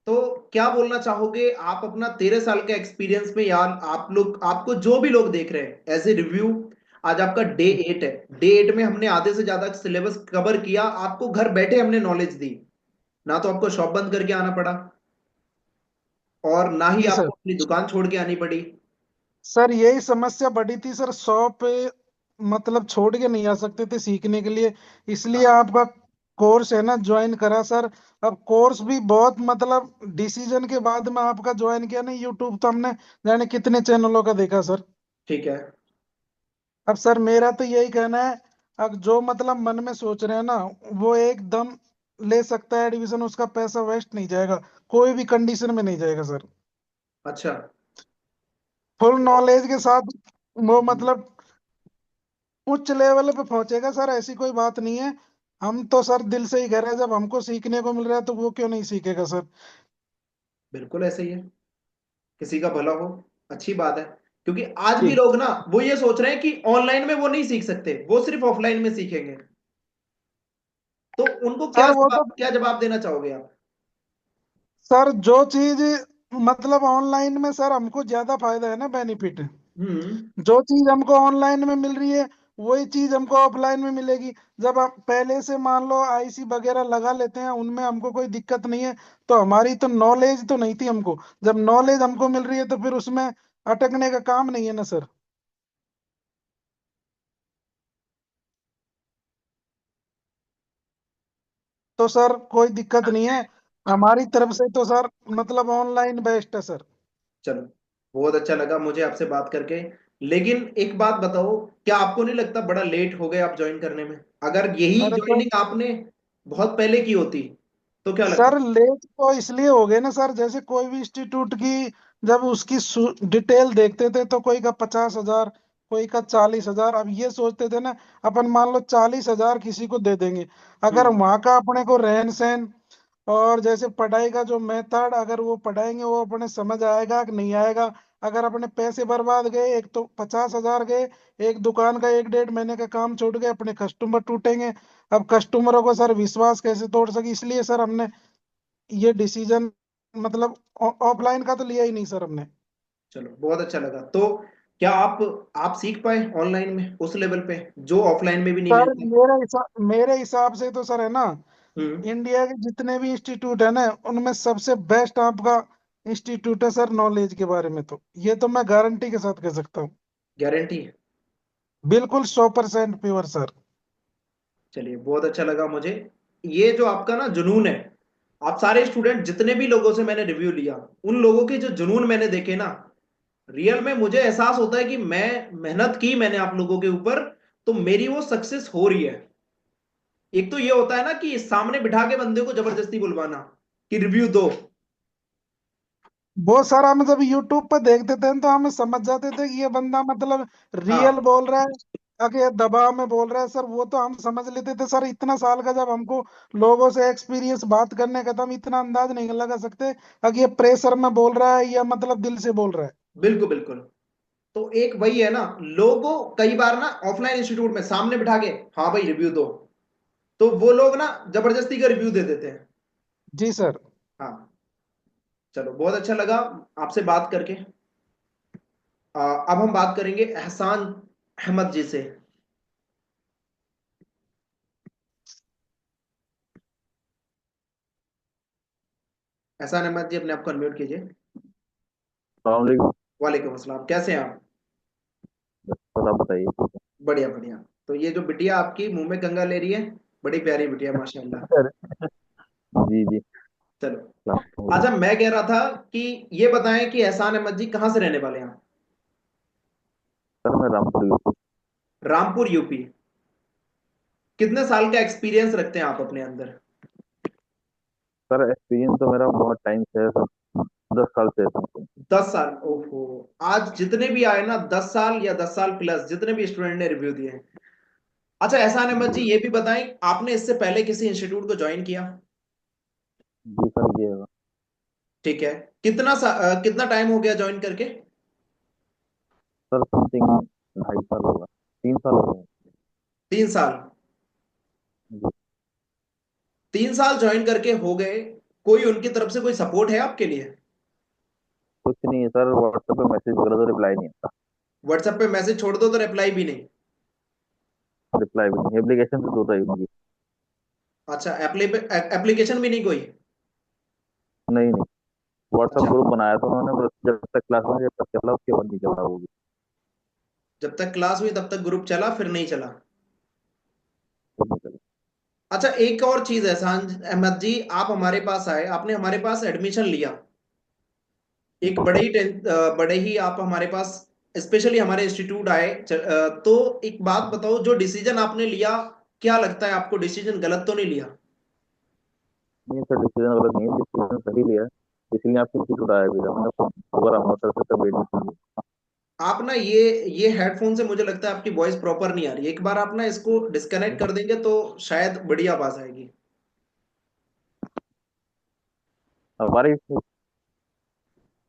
तो क्या बोलना चाहोगे आप अपना 13 साल के एक्सपीरियंस में यार, आप लोग, आपको जो भी लोग देख रहे हैं एज ए रिव्यू, आज आपका डे 8 है। डे 8 में हमने आधे से ज्यादा सिलेबस कवर किया, आपको घर बैठे हमने नॉलेज दी, ना तो आपको शॉप बंद करके आना पड़ा और ना ही जी सर। आपको अपनी दुकान छोड़ के आनी पड़ी। सर यही समस्या बड़ी थी सर, शॉप मतलब छोड़ के नहीं आ सकते थे सीखने के लिए। इसलिए हाँ। आपका कोर्स है ना ज्वाइन करा सर। अब कोर्स भी बहुत मतलब डिसीजन के बाद में आपका ज्वाइन किया ना। यूट्यूब तो हमने जाने कितने चैनलों का देखा सर। ठीक है। अब सर मेरा तो यही कहना है, अब जो मतलब मन में सोच रहे हैं ना, वो एकदम ले सकता है एडमिशन। उसका पैसा वेस्ट नहीं जाएगा, कोई भी कंडीशन में नहीं जाएगा सर। अच्छा। फुल तो नॉलेज के साथ वो मतलब उच्च लेवल पे पहुंचेगा सर, ऐसी कोई बात नहीं है। हम तो सर दिल से ही कह रहे हैं, जब हमको सीखने को मिल रहा है तो वो क्यों नहीं सीखेगा सर। बिल्कुल ऐसे ही है, किसी का भला हो, अच्छी बात है। क्योंकि आज भी जी लोग ना वो ये सोच रहे हैं कि ऑनलाइन में वो नहीं सीख सकते, वो सिर्फ ऑफलाइन में सीखेंगे। तो उनको सर वो तो क्या जवाब देना चाहोगे आप? सर जो चीज मतलब ऑनलाइन में सर हमको ज्यादा फायदा है ना, बेनिफिट। हम्म। जो चीज हमको ऑनलाइन में मिल रही है वही चीज हमको ऑफलाइन में मिलेगी। जब हम पहले से मान लो आईसी वगैरह लगा लेते हैं, उनमें हमको कोई दिक्कत नहीं है। तो हमारी तो नॉलेज तो नहीं थी हमको, जब नॉलेज हमको मिल रही है तो फिर उसमें अटकने का काम नहीं है ना सर। तो सर कोई दिक्कत नहीं है हमारी तरफ से तो सर, मतलब ऑनलाइन बेस्ट है सर। चलो, बहुत अच्छा लगा मुझे आपसे बात करके। लेकिन एक बात बताओ, क्या आपको नहीं लगता बड़ा लेट हो गए आप ज्वाइन करने में? अगर यही अरे तो ज्वाइनिंग आपने बहुत पहले की होती तो क्या लगता? सर लेट तो इसलिए हो गए ना सर, जैसे कोई भी इंस्टीट्यूट की जब उसकी डिटेल देखते थे तो कोई का 50,000, कोई का 40,000। अब ये सोचते थे ना, अपन मान लो 40,000 किसी को दे देंगे, अगर हम्म। वहां का अपने को रहन सहन और जैसे पढ़ाई का जो मेथड, अगर वो पढ़ाएंगे वो अपने समझ आएगा कि नहीं आएगा। अगर अपने पैसे बर्बाद गए, एक तो 50,000 गए, एक दुकान का 1 डेढ़ महीने का काम छूट गए, अपने कस्टमर टूटेंगे। अब कस्टमरों को सर विश्वास कैसे तोड़ सके, इसलिए सर हमने ये डिसीजन मतलब ऑफलाइन का तो लिया ही नहीं सर हमने। चलो, बहुत अच्छा लगा। तो क्या आप सीख पाए ऑनलाइन में उस लेवल पे जो ऑफलाइन में भी नहीं सर मिलता? मेरे हिसाब से तो सर है ना, हम्म। इंडिया के जितने भी इंस्टीट्यूट है ना, उनमें सबसे बेस्ट आपका इंस्टीट्यूट है सर नॉलेज के बारे में। तो ये तो मैं गारंटी के साथ कह सकता हूँ। गारंटी है? बिल्कुल 100% प्योर सर। चलिए, बहुत अच्छा लगा मुझे। ये जो आपका ना जुनून है, आप सारे स्टूडेंट जितने भी लोगों से मैंने रिव्यू लिया, उन लोगों के जो जुनून मैंने देखे ना, रियल में मुझे एहसास होता है कि मैं मेहनत की मैंने आप लोगों के ऊपर, तो मेरी वो सक्सेस हो रही है। एक तो ये होता है ना कि सामने बिठा के बंदे को जबरदस्ती बुलवाना कि रिव्यू दो। वो सर हम जब यूट्यूब पे देखते थे तो हम समझ जाते थे कि ये बंदा मतलब रियल हाँ। बोल रहा है, ताकि ये दबाव में बोल रहा है सर। वो तो हम समझ लेते थे सर, इतना साल का जब हमको लोगों से एक्सपीरियंस बात करने का, तो हम इतना अंदाज नहीं लगा सकते कि ये प्रेशर में बोल रहा है या मतलब दिल से बोल रहा है। बिल्कुल बिल्कुल। तो एक वही है ना, लोगों कई बार ना ऑफलाइन इंस्टीट्यूट में सामने बिठा के, हाँ भाई रिव्यू दो, तो वो लोग ना जबरदस्ती का रिव्यू दे देते हैं। जी सर। हाँ। चलो, बहुत अच्छा लगा आपसे बात करके। अब हम बात करेंगे एहसान अहमद जी से। एहसान अहमद जी, अपने आप को अनम्यूट कीजिए। सलाम अलैकुम। वालेकुम अस्सलाम, कैसे हैं आप? सर आप बताइए। बढ़िया बढ़िया। तो ये जो बिटिया आपकी मुंह में कंगा ले रही है, बड़ी प्यारी बिटिया माशाल्लाह। सर जी जी। चलो, अच्छा मैं कह रहा था कि ये बताएं कि एहसान अहमद जी कहाँ से रहने वाले हैं आप? सर मैं रामपुर यूपी। रामपुर यूपी। कितने साल का एक्सपीरियंस रखते हैं आप अपने अंदर? सर एक्सपीरियंस तो मेरा बहुत टाइम से है सर, 10 साल से है समथिंग। 10 साल? ओहो। आज जितने भी आए ना, 10 साल या 10 साल प्लस जितने भी स्टूडेंट ने रिव्यू दिए हैं। अच्छा एहसान अहमद जी, ये भी बताएं, आपने इससे पहले किसी इंस्टीट्यूट को ज्वाइन किया? जी सर ये है। ठीक है। कितना टाइम हो गया ज्वाइन करके? सर समथिंग 2.5 साल होगा, 3 साल हो गए। 3 साल? जी। 3 साल ज्वाइन करके हो गए, कोई उनकी तरफ से कोई सपोर्ट है आपके लिए? कुछ नहीं है सर, व्हाट्सएप पे मैसेज करो तो रिप्लाई नहीं आता। व्हाट्सएप पे मैसेज छोड़ दो तो रिप्लाई भी नहीं? रिप्लाई भी नहीं, एप्लीकेशन से दूर रही उनकी। अच्छा, एप्लीकेशन भी नहीं कोई? नहीं नहीं, व्हाट्सएप अच्छा, ग्रुप बनाया था उन्होंने, बस जब तक क्लास में, जब तक चला उसके बाद नहीं चला वो भी। जब तक क्लास हुई तब तक ग्रुप चला, फिर नहीं चला? कुछ नहीं चला। अच्छा, एक और चीज है एहसान अहमद जी, आप हमारे पास आए, आपने हमारे पास एडमिशन लिया, एक बड़े ही आप हमारे पास स्पेशली हमारे इंस्टीट्यूट आए, तो एक बात बताओ, जो डिसीजन आपने लिया, क्या लगता है आपको, डिसीजन गलत तो नहीं लिया? नहीं सर, डिसीजन गलत नहीं है, डिसीजन सही लिया है। इसलिए आपकी इंस्टीट्यूट आया भी था, मैंने अगर हम होता तो तब एडमिशन लिया। आप ना ये हेडफोन से मुझे लगता है आपकी वॉइस प्रॉपर नहीं आ रही, एक बार आप ना इसको डिस्कनेक्ट कर देंगे तो शायद बढ़िया आवाज आएगी। हमारी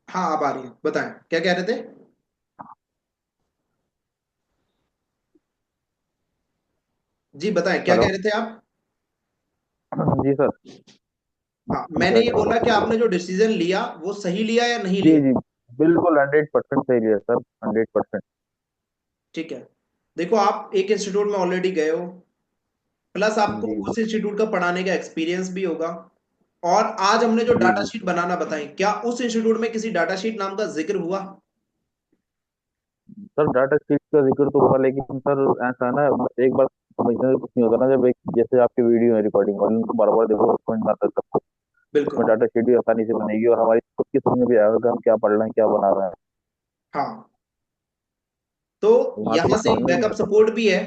हाँ अब आ रही है, बताएं क्या कह रहे थे? जी बताएं क्या हेलो। कह रहे थे आप? जी सर। हाँ, हम मैंने क्या ये कह बोला रहे कि थे? आपने जो डिसीजन लिया वो सही लिया या नहीं जी लिया? जी, बिल्कुल 100% सही लिया सर, 100%। ठीक है। देखो, आप एक इंस्टीट्यूट में ऑलरेडी गए हो, प्लस आपको जी जी। उस इंस्टीट्यूट का पढ़ाने का एक्सपीरियंस भी होगा, और आज हमने जो जी डाटा जी। शीट बनाना बताई, क्या उस इंस्टीट्यूट में किसी डाटा शीट नाम का जिक्र हुआ? सर डाटा शीट का जिक्र तो हुआ, लेकिन सर ऐसा है ना, एक बार समझने में कुछ नहीं होता ना, जब एक जैसे आपकी वीडियो है रिकॉर्डिंग वाली, उनको बार बार देखो समझ में आता है सबको। उसमें बिल्कुल। डाटा शीट भी आसानी से बनेगी और हमारी खुद की समझ में भी आएगा कि हम क्या पढ़ रहे हैं, क्या बना रहे हैं। हाँ, तो वहाँ तो यहां से समझ एक में नहीं बैकअप आता। सपोर्ट भी है,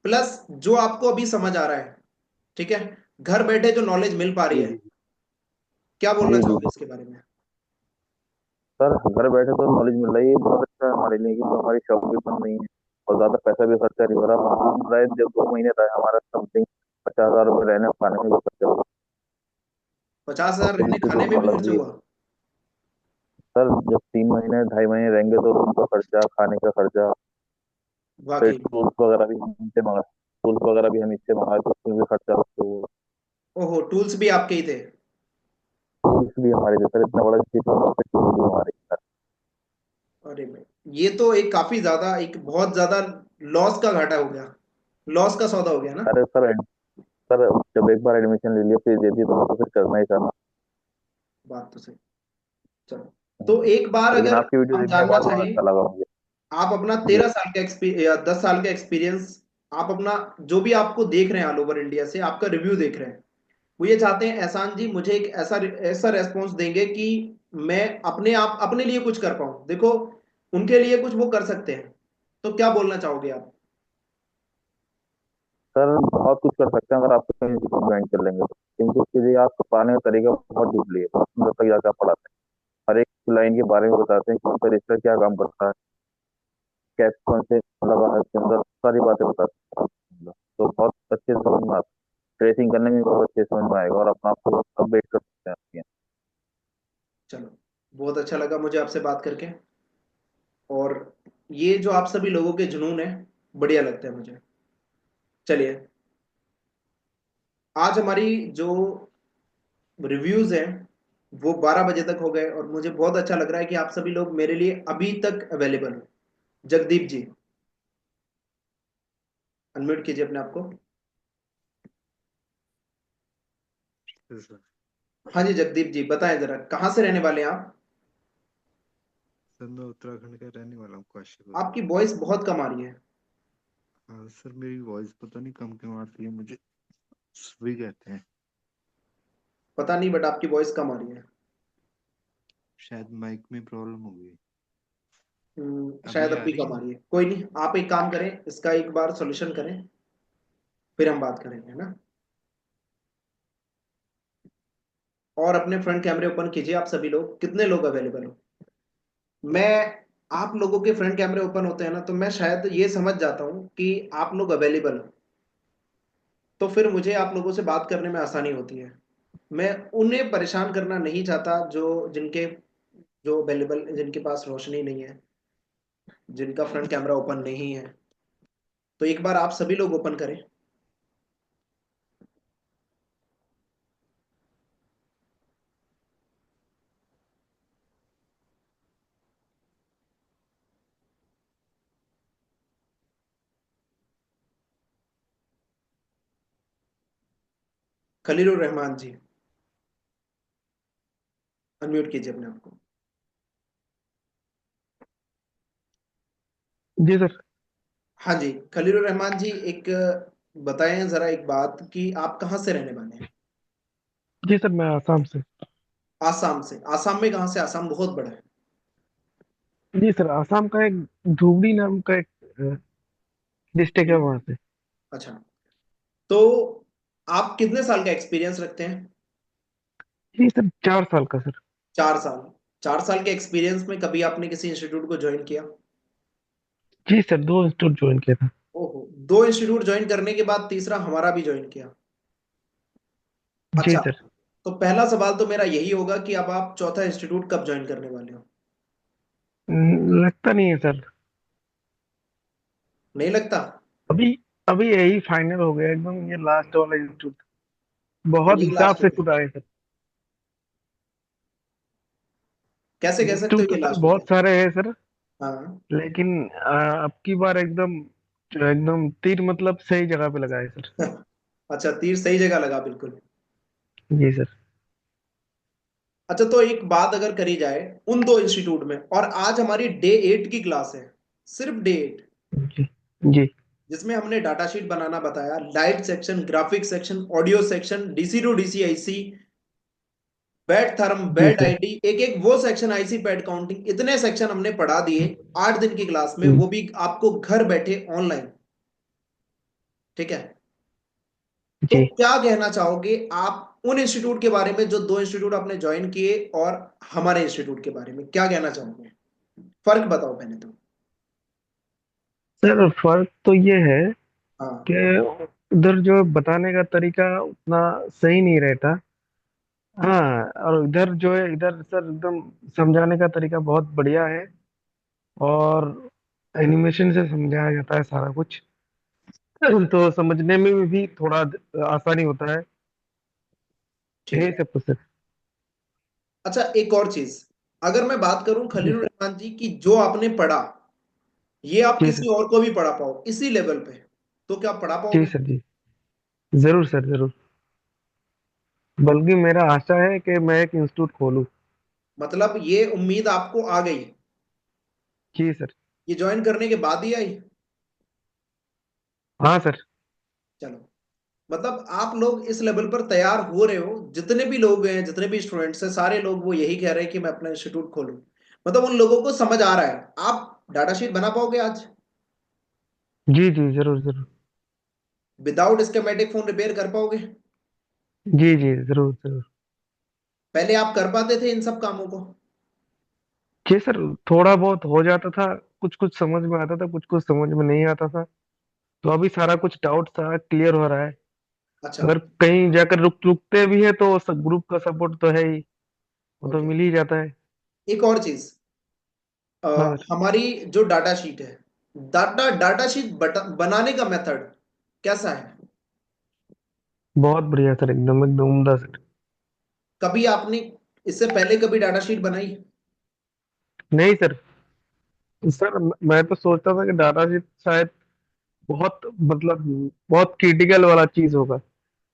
प्लस जो आपको अभी समझ आ रहा है, ठीक है, घर बैठे जो नॉलेज मिल पा रही जी है, जी। क्या बोलना जी जी। चाहोगे इसके बारे में? सर घर बैठे तो नॉलेज मिल रही है, बहुत अच्छा है हमारे लिए, क्योंकि हमारी शॉप भी बंद नहीं है और ज्यादा पैसा भी खर्चा नहीं हो रहा। हम रहे जब 2 महीने रहे, हमारा समथिंग 50,000 रुपये रहने खाने में भी खर्चा हुआ। 50,000 हॉस्टल रहने की तो खाने में भी अलग खर्च ही है। हुआ? सर जब 3 महीने 2.5 महीने रहेंगे तो रूम का खर्चा, खाने का खर्चा, फिर वाकई में? टूल्स वगैरह भी हम इनसे मंगा, टूल्स वगैरह भी हम इससे मंगाए तो उसमें भी खर्चा लगता है। ओहो, टूल्स भी आपके ही थे? टूल्स भी हमारे लिए सर, इतना बड़ा इंस्टीट्यूट है, टूल्स भी हमारे लिए सर। अरे भाई, ये तो एक काफी ज्यादा, एक बहुत ज्यादा लॉस का घाटा हो गया, लॉस का सौदा हो गया ना? अरे सर, सर जब एक बार एडमिशन ले लिया फिर दे दी तो फिर करना ही करना। बात तो सही। चलो, तो एक बार लेकिन अगर आपकी वीडियो हम देखने के जानना बाद बहुत चाहें, अच्छा लगा मुझे। आप अपना जी। 13 साल का एक्सपीरियंस या 10 साल का एक्सपीरियंस, आप अपना जो भी आपको देख रहे हैं ऑल ओवर इंडिया से आपका रिव्यू देख रहे हैं, वो ये चाहते हैं एहसान जी मुझे एक ऐसा ऐसा रेस्पॉन्स देंगे कि मैं अपने आप अपने लिए कुछ कर पाऊं, देखो उनके लिए कुछ वो कर सकते हैं, तो क्या बोलना चाहोगे आप? सर बहुत कुछ कर सकते हैं अगर आप ज्वाइन कर लेंगे तो, क्योंकि उसके लिए आपको पढ़ाने का तरीका बहुत डीपली है, बहुत अंदर तक जाकर पढ़ाते हैं। हर एक लाइन के बारे में बताते हैं कि उनका रजिस्टर क्या काम करता है, कैसे कौन से लगा है इसके अंदर, सारी बातें बताते हैं। तो बहुत अच्छे से समझ में आता है, ट्रेसिंग करने में भी बहुत अच्छे से समझ में आएगा और अपना आपको अपडेट कर सकते हैं आपके। चलो, बहुत अच्छा लगा मुझे आपसे बात करके, और ये जो आप सभी लोगों के जुनून है, बढ़िया लगता है मुझे। चलिए, आज हमारी जो रिव्यूज हैं वो 12 बजे तक हो गए, और मुझे बहुत अच्छा लग रहा है कि आप सभी लोग मेरे लिए अभी तक अवेलेबल हो। जगदीप जी, अनम्यूट कीजिए अपने आप को। सर हाँ जी जगदीप जी, बताएं जरा कहाँ से रहने वाले हैं आप? मैं उत्तराखंड का रहने वाला हूँ, काशीपुर। आपकी वॉइस बहुत कम आ रही है। हाँ सर, मेरी वॉइस पता नहीं कम क्यों आती है, मुझे सभी कहते हैं। पता नहीं, बट आपकी वॉइस कम आ रही है। शायद माइक में प्रॉब्लम हो गई। शायद अभी अब आ भी रही कम आ है? रही है। कोई नहीं, आप एक काम करें, इसका एक बार सॉल्यूशन करें, फिर हम बात करेंगे, है ना। और अपने फ्रंट कैमरे ओपन कीजिए। आप सभी लोग, कितने लोग अवेलेबल हो? मैं, आप लोगों के फ्रंट कैमरे ओपन होते हैं ना, तो मैं शायद ये समझ जाता हूँ कि आप लोग अवेलेबल हो, तो फिर मुझे आप लोगों से बात करने में आसानी होती है। मैं उन्हें परेशान करना नहीं चाहता जो जिनके जो अवेलेबल, जिनके पास रोशनी नहीं है, जिनका फ्रंट कैमरा ओपन नहीं है। तो एक बार आप सभी लोग ओपन करें। खलीलुर रहमान जी, अनम्यूट कीजिए अपने आप को। जी सर। हाँ जी, खलीलुर रहमान जी, एक बताएं जरा एक बात कि आप कहाँ से रहने वाले हैं? जी सर, मैं आसाम से। आसाम से? आसाम में कहाँ से? आसाम बहुत बड़ा है। जी सर, आसाम का एक धुबरी नाम का एक डिस्ट्रिक्ट है वहां से। अच्छा, तो आप कितने साल का एक्सपीरियंस रखते हैं? जी सर, 4 साल का सर। 4 साल? 4 साल के एक्सपीरियंस में कभी आपने किसी इंस्टीट्यूट को ज्वाइन किया? जी सर, 2 इंस्टीट्यूट ज्वाइन किया था। ओहो, 2 इंस्टीट्यूट ज्वाइन करने के बाद तीसरा हमारा भी ज्वाइन किया। जी अच्छा, सर। तो पहला सवाल तो मेरा यही होगा कि अब आप चौथा इंस्टीट्यूट कब ज्वाइन करने वाले हो? लगता नहीं है सर। नहीं लगता? अभी अभी यही फाइनल हो गया एकदम, ये लास्ट वाला इंस्टीट्यूट। बहुत ये हिसाब लास्ट से होगा? चुना है सर। कैसे कह सकते इंस्टीट्यूट हो तो ये सर लास्ट हो बहुत गया? सारे हैं सर। हाँ। लेकिन अब की बार एकदम एकदम तीर मतलब सही जगह पे लगा है सर। अच्छा, तीर सही जगह लगा, बिल्कुल। जी सर। अच्छा, तो एक बात अगर करी जाए उन 2 इंस्टीट्यूट में, और आज हमारी डे 8 की क्लास है, सिर्फ डे 8, जी जी जिसमें हमने डाटा शीट बनाना बताया, light section, graphic section, audio section, DC to DC IC, बैट थर्म, जी बैट सर। आईडी, एक एक वो सेक्शन, आईसी पैड काउंटिंग, इतने सेक्शन हमने पढ़ा दिए 8 दिन की क्लास में, जी वो भी आपको घर बैठे ऑनलाइन। ठीक है? तो जी क्या कहना चाहोगे आप उन इंस्टीट्यूट के बारे में, जो 2 इंस्टीट्यूट आपने ज्वाइन किए, और हमारे इंस्टीट्यूट के बारे में क्या कहना चाहोगे? फर्क बताओ पहले तो। सर, फर्क तो ये है हाँ। कि उधर जो बताने का तरीका उतना सही नहीं रहता। हाँ, और इधर जो है, इधर सर एकदम समझाने का तरीका बहुत बढ़िया है। और एनिमेशन से समझाया जाता है सारा कुछ। तो समझने में भी थोड़ा आसानी होता है। ठीक यही है। सब कुछ सर। अच्छा, एक और चीज, अगर मैं बात करूं जी खलीलुर सर। रहमान जी की, जो आपने पढ़ा, ये आप जी सर। किसी और को भी पढ़ा पाओ इसी लेवल पे, तो क्या पढ़ा जी पाओगे? सर। जी जरूर सर, जरूर। बल्कि मेरा आशा है कि मैं एक इंस्टीट्यूट खोलूं। मतलब ये उम्मीद आपको आ गई, जी सर। ये ज्वाइन करने के बाद ही आई? हाँ सर। चलो, मतलब आप लोग इस लेवल पर तैयार हो रहे हो। जितने भी लोग हैं, जितने भी स्टूडेंट्स हैं, सारे लोग वो यही कह रहे हैं कि मैं अपना इंस्टीट्यूट खोलूं। मतलब उन लोगों को समझ आ रहा है। आप डाटा शीट बना पाओगे आज? जी जी, जरूर जरूर। विदाउट स्कीमेटिक फोन रिपेयर कर पाओगे? जी जी, जरूर जरूर। पहले आप कर पाते थे इन सब कामों को? जी सर, थोड़ा बहुत हो जाता था। कुछ कुछ समझ में आता था, कुछ कुछ समझ में नहीं आता था। तो अभी सारा कुछ डाउट सारा क्लियर हो रहा है। अच्छा। अगर कहीं जाकर रुकते भी है तो सब ग्रुप का सपोर्ट तो है ही। वो तो ओके। मिल ही जाता है। एक और चीज, हाँ सर। हमारी जो डाटा शीट है, डाटा डाटा शीट बनाने का मेथड कैसा है? बहुत बढ़िया सर, एकदम एकदम उम्दा सर। कभी आपने इससे पहले कभी डाटा शीट बनाई? नहीं सर। सर, मैं तो सोचता था कि डाटा शीट शायद बहुत मतलब बहुत क्रिटिकल वाला चीज होगा।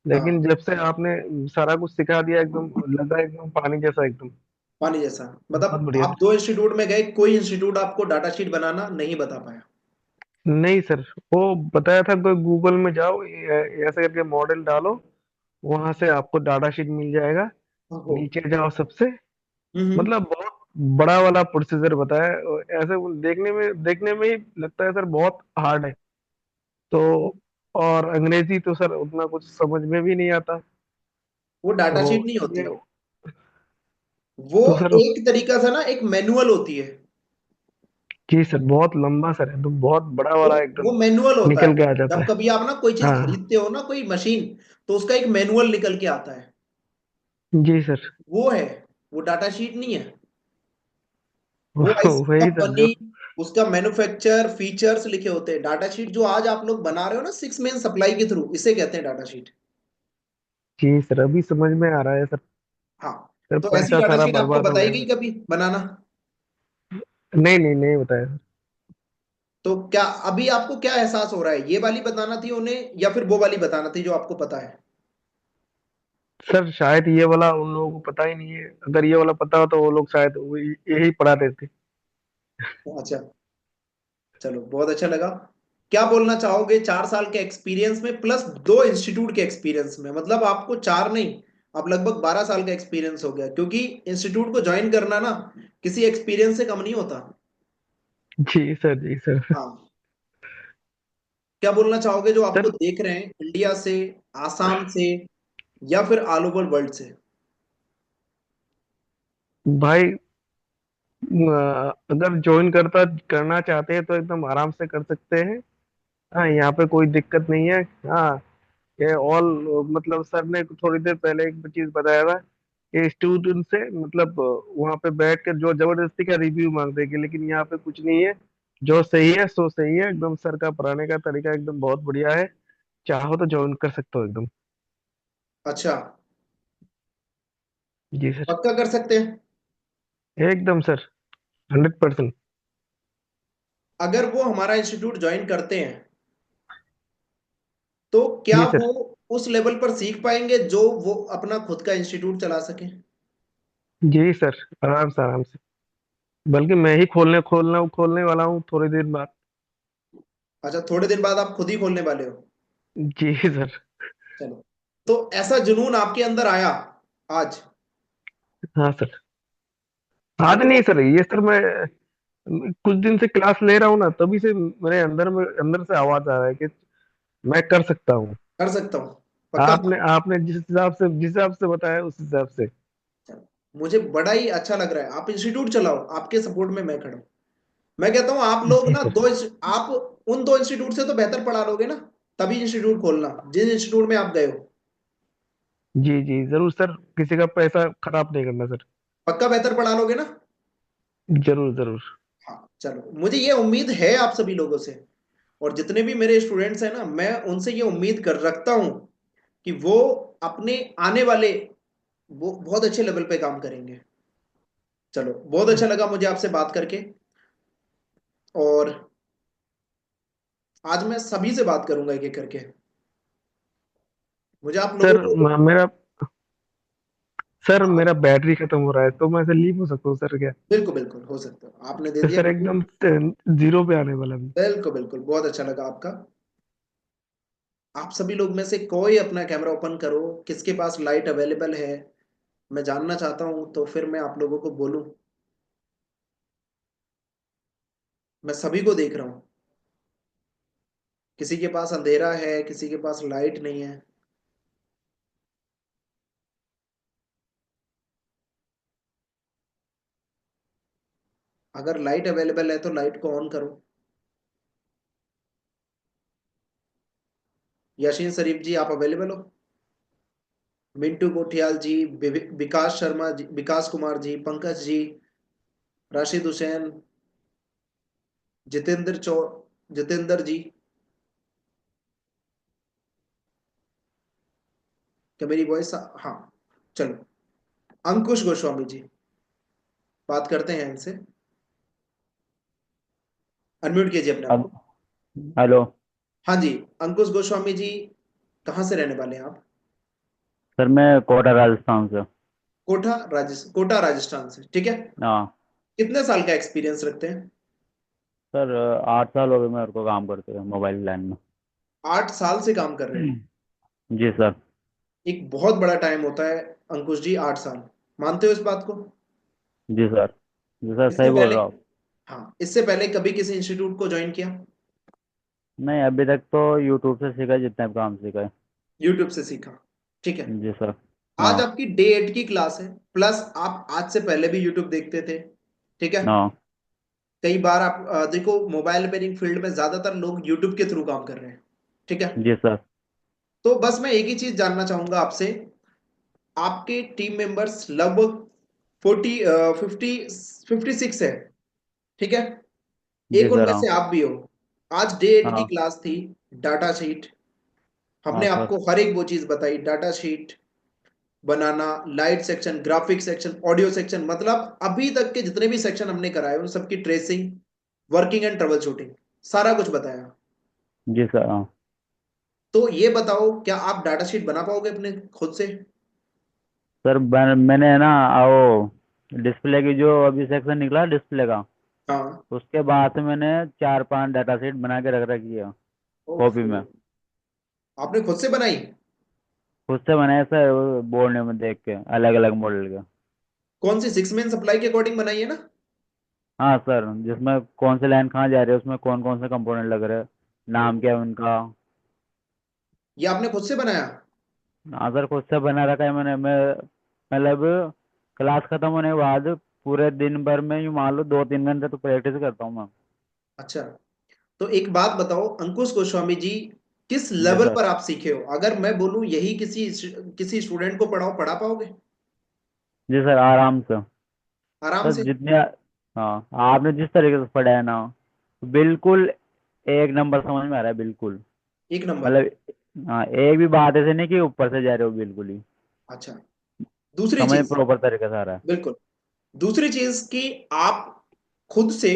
लेकिन हाँ, जब से आपने सारा कुछ सिखा दिया, एकदम लगा एकदम पानी जैसा एकदम। पानी जैसा। बहुत मतलब बढ़िया आप सर। 2 इंस्टीट्यूट में गए, कोई इंस्टीट्यूट आपको डाटा शीट बनाना नहीं बता पाया? नहीं सर, वो बताया था कोई गूगल में जाओ, ऐसे करके मॉडल डालो, वहां से आपको डाटा शीट मिल जाएगा। ओहो। नीचे जाओ सबसे, हम्म। मतलब बहुत बड़ा वाला प्रोसीजर बताया, और ऐसे वो देखने में ही लगता है सर बहुत हार्ड है। तो और अंग्रेजी तो सर उतना कुछ समझ में भी नहीं आता। वो डाटा शीट तो नहीं ये होती, वो तो सर एक तरीका से ना एक मैनुअल होती है। जी सर, बहुत लंबा सर है, तो बहुत बड़ा वो वाला वो एकदम मैनुअल होता है। निकल के आ जाता जब है। कभी आप ना कोई चीज हाँ खरीदते हो ना, कोई मशीन, तो उसका एक मैनुअल निकल के आता है। जी सर। वो है, वो डाटा शीट नहीं है। वो ऐसी वही सर कंपनी, जो। उसका मैन्युफैक्चर, फीचर्स लिखे होते हैं। डाटा शीट जो आज आप लोग बना रहे हो ना 6 मैन सप्लाई के थ्रू, इसे कहते हैं डाटा शीट। जी सर, अभी समझ में आ रहा है सर। हाँ। सर तो ऐसी पैसा डाटा सारा शीट आपको बर्बाद हो बताई गया गई सर। कभी बनाना? नहीं नहीं नहीं बताया सर। तो क्या अभी आपको क्या एहसास हो रहा है, ये वाली बताना थी उन्हें या फिर वो वाली बताना थी जो आपको पता है? सर शायद ये वाला उन लोगों को पता ही नहीं है, अगर ये वाला पता हो तो वो लोग शायद यही पढ़ा देते। अच्छा, चलो बहुत अच्छा लगा। क्या बोलना चाहोगे 4 साल के एक्सपीरियंस में प्लस 2 इंस्टीट्यूट के एक्सपीरियंस में? मतलब आपको चार नहीं, अब लगभग 12 साल का एक्सपीरियंस हो गया, क्योंकि इंस्टीट्यूट को ज्वाइन करना ना किसी एक्सपीरियंस से कम नहीं होता। जी सर, जी सर। हाँ। क्या बोलना चाहोगे जो आपको सर देख रहे हैं इंडिया से, आसाम से, या फिर ऑल ओवर वर्ल्ड से? भाई, अगर ज्वाइन करना चाहते हैं तो एकदम आराम से कर सकते हैं। हाँ, यहाँ पे कोई दिक्कत नहीं है। हाँ, ये ऑल, मतलब सर ने थोड़ी देर पहले एक चीज बताया था कि स्टूडेंट से मतलब वहाँ पे बैठ कर जो जबरदस्ती का रिव्यू मांगते हैं, लेकिन यहाँ पे कुछ नहीं है। जो सही है सो सही है एकदम। सर का पढ़ाने का तरीका एकदम बहुत बढ़िया है। चाहो तो ज्वाइन कर सकते हो एकदम। अच्छा, जी सर। पक्का कर सकते हैं? एकदम सर, 100%। अगर वो हमारा इंस्टीट्यूट ज्वाइन करते हैं तो क्या जी वो सर। उस लेवल पर सीख पाएंगे जो वो अपना खुद का इंस्टीट्यूट चला सके? जी सर, आराम से आराम से। बल्कि मैं ही खोलने वाला हूँ थोड़ी देर बाद। अच्छा, थोड़े दिन बाद आप खुद ही खोलने वाले हो? जी सर। चलो, तो ऐसा जुनून आपके अंदर आया आज? हाँ सर। आज अगर नहीं सर, ये सर मैं कुछ दिन से क्लास ले रहा हूँ ना, तभी से मेरे अंदर से आवाज आ रहा है कि मैं कर सकता हूँ। कर सकता हूँ, पक्का? आपने आपने जिस हिसाब से बताया उस हिसाब से। चलो, मुझे बड़ा ही अच्छा लग रहा है। आप इंस्टीट्यूट चलाओ, आपके सपोर्ट में मैं खड़ा हूं। मैं कहता हूं आप लोग जी ना सर। आप उन 2 इंस्टीट्यूट से तो बेहतर पढ़ा लोगे ना, तभी इंस्टीट्यूट खोलना जिस इंस्टीट्यूट में आप गए हो। जी जी जरूर सर, किसी का पैसा खराब नहीं करना सर। पक्का बेहतर पढ़ा लोगे ना? जरूर जरूर। हाँ, चलो, मुझे ये उम्मीद है आप सभी लोगों से। और जितने भी मेरे स्टूडेंट्स हैं ना, मैं उनसे ये उम्मीद कर रखता हूं कि वो अपने आने वाले, वो बहुत अच्छे लेवल पे काम करेंगे। चलो, बहुत अच्छा लगा मुझे आपसे बात करके। और आज मैं सभी से बात करूंगा एक एक करके। मुझे आप लोगों सर को, मेरा बैटरी खत्म हो रहा है, तो मैं ऐसे लीव हो सकता हूँ सर क्या? बिल्कुल बिल्कुल हो सकता है, आपने दे तो दिया सर मुझे। एकदम जीरो पे आने वाला भी। बिल्कुल बिल्कुल, बहुत अच्छा लगा आपका। आप सभी लोग में से कोई अपना कैमरा ओपन करो, किसके पास लाइट अवेलेबल है, मैं जानना चाहता हूं, तो फिर मैं आप लोगों को बोलूं। मैं सभी को देख रहा हूं, किसी के पास अंधेरा है, किसी के पास लाइट नहीं है। अगर लाइट अवेलेबल है तो लाइट को ऑन करो। याशीन शरीफ जी, आप अवेलेबल हो? मिंटू कोठियाल जी, विकास शर्मा जी, विकास कुमार जी, पंकज जी, राशिद हुसैन, जितेंद्र चौ जितेंद्र जी, क्या मेरी वॉइस? हाँ, चलो। अंकुश गोस्वामी जी, बात करते हैं इनसे। अनम्यूट कीजिए अपने आप अब को। हेलो। हाँ जी, अंकुश गोस्वामी जी, कहाँ से रहने वाले हैं आप? सर मैं कोटा राजस्थान से। कोटा राजस्थान से, ठीक है। हाँ कितने साल का एक्सपीरियंस रखते हैं? सर 8 साल हो गए मेरे को काम करते हुए मोबाइल लाइन में। 8 साल से काम कर रहे हैं? जी सर। एक बहुत बड़ा टाइम होता है अंकुश जी, 8 साल। मानते हो इस बात को? जी सर। जी सर, इससे सही बोल पहले, रहा हूँ। हाँ, इससे पहले कभी किसी इंस्टीट्यूट को ज्वाइन किया? नहीं, अभी तक तो यूट्यूब से सीखा, जितना भी काम सीखा है। यूट्यूब से सीखा, ठीक है। जी सर। आज हाँ। आपकी डे 8 की क्लास है, प्लस आप आज से पहले भी यूट्यूब देखते थे, ठीक है। हाँ। कई बार आप देखो, मोबाइल रिपेयरिंग फील्ड में ज्यादातर लोग यूट्यूब के थ्रू काम कर रहे हैं, ठीक है। जी सर। तो बस मैं एक ही चीज जानना चाहूंगा आपसे। आपके टीम मेंबर्स लगभग 56 है, ठीक है। जी एक सर। उनमें हाँ। से आप भी हो। आज डे 8 की हाँ। क्लास थी, डाटा शीट। हाँ हमने सर। आपको हर एक वो चीज बताई, डाटा शीट बनाना, light section, graphic section, audio section, मतलब अभी तक के जितने भी सेक्शन हमने कराए उन सबकी tracing, working and trouble shooting, सारा कुछ बताया। जी सर। हाँ तो ये बताओ, क्या आप डाटा शीट बना पाओगे अपने खुद से? सर, मैंने है ना वो डिस्प्ले की जो अभी सेक्शन निकला डिस्प्ले का, हाँ। उसके बाद से मैंने 4-5 डाटा शीट बना के रख रखी है कॉपी ओहो, में। आपने खुद से बनाई? खुद से बनाए सर, बोर्ड में देख के अलग अलग मॉडल के। कौन सी 6 मैन सप्लाई के अकॉर्डिंग बनाई है ना? हाँ सर, जिसमें कौन सी लाइन कहाँ जा रही है, उसमें कौन कौन से कंपोनेंट लग रहे हैं, नाम क्या है उनका। ये आपने खुद से बनाया? हाँ सर, खुद से बना रखा है मैं मतलब क्लास खत्म होने के बाद पूरे दिन भर में यूँ मान लो 2-3 घंटे तो प्रैक्टिस करता हूँ मैं। अच्छा, तो एक बात बताओ अंकुश गोस्वामी जी, किस जी लेवल सर। पर आप सीखे हो? अगर मैं बोलूं यही किसी स्टूडेंट को पढ़ाओ, पढ़ा पाओगे? जी सर, आराम से। आराम सर से? जितने, हाँ, आपने जिस तरीके से पढ़ाया ना, बिल्कुल एक नंबर समझ में आ रहा है, बिल्कुल। एक नंबर? मतलब हाँ, एक भी बात ऐसे नहीं कि ऊपर से जा रहे हो, बिल्कुल ही अच्छा, दूसरी समझ चीज, प्रॉपर तरीके से आ रहा है। बिल्कुल, दूसरी चीज कि आप खुद से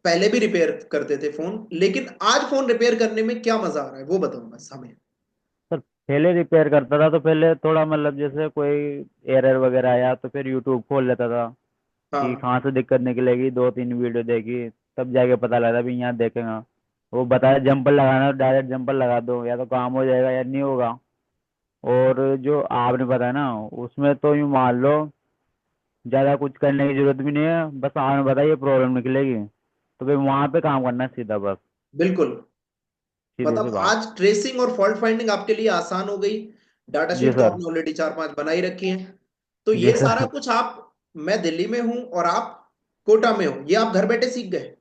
पहले भी रिपेयर करते थे फोन, लेकिन आज फोन रिपेयर करने में क्या मजा आ रहा है वो बताओ बस हमें। सर पहले रिपेयर करता था तो पहले थोड़ा मतलब जैसे कोई एरर वगैरह आया तो फिर यूट्यूब खोल लेता था कि हाँ। कहाँ से दिक्कत निकलेगी, 2-3 वीडियो देखी, तब जाके पता लगा भी यहाँ देखेगा, वो बताया जंपर लगाना, डायरेक्ट जंपर लगा दो, या तो काम हो जाएगा या नहीं होगा। और जो आपने बताया ना, उसमें तो यूँ मान लो ज़्यादा कुछ करने की जरूरत भी नहीं है, बस आपने बताया ये प्रॉब्लम निकलेगी तो फिर वहाँ पे काम करना है सीधा, बस बिल्कुल, सीधी सी मतलब बात। आज ट्रेसिंग और फॉल्ट फाइंडिंग आपके लिए आसान हो गई। डाटा जी शीट तो सर। आपने ऑलरेडी 4-5 बनाई रखी है। तो जी ये सारा सर। कुछ आप, मैं दिल्ली में हूं और आप कोटा में हो, ये आप घर बैठे सीख गए?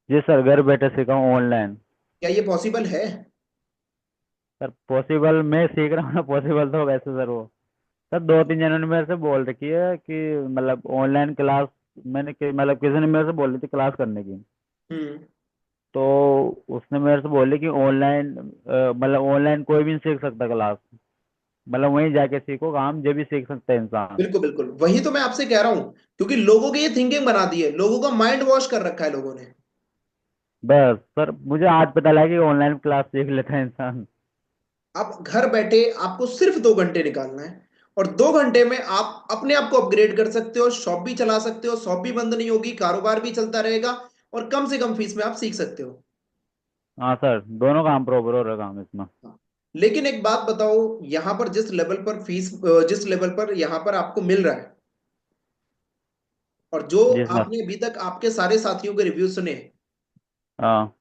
जी सर, घर बैठे सीखा हूँ ऑनलाइन। क्या ये पॉसिबल है? सर पॉसिबल मैं सीख रहा हूँ ना, पॉसिबल तो वैसे सर वो, सर 2-3 जनों ने मेरे से बोल रखी है कि मतलब ऑनलाइन क्लास, मतलब किसी ने मेरे से बोल रही थी क्लास करने की, हम्म। तो उसने मेरे से बोली कि ऑनलाइन मतलब ऑनलाइन कोई भी नहीं सीख सकता क्लास, मतलब वहीं जाके सीखो, काम जब भी सीख सकता है इंसान। बिल्कुल बिल्कुल, वही तो मैं आपसे कह रहा हूं, क्योंकि लोगों की ये थिंकिंग बना दी है, लोगों का माइंड वॉश कर रखा है लोगों ने। बस सर मुझे आज पता लगा कि ऑनलाइन क्लास सीख लेता है इंसान। आप घर बैठे, आपको सिर्फ 2 घंटे निकालना है, और 2 घंटे में आप अपने आप को अपग्रेड कर सकते हो, शॉप भी चला सकते हो, शॉप भी बंद नहीं होगी, कारोबार भी चलता रहेगा, और कम से कम फीस में आप सीख सकते हो। हाँ सर, दोनों काम प्रॉपर हो रहा है काम इसमें। हाँ। लेकिन एक बात बताओ, यहां पर जिस लेवल पर फीस, जिस लेवल पर यहां पर आपको मिल रहा है, और जो जी सर। आपने अभी तक आपके सारे साथियों के रिव्यू सुने, हाँ।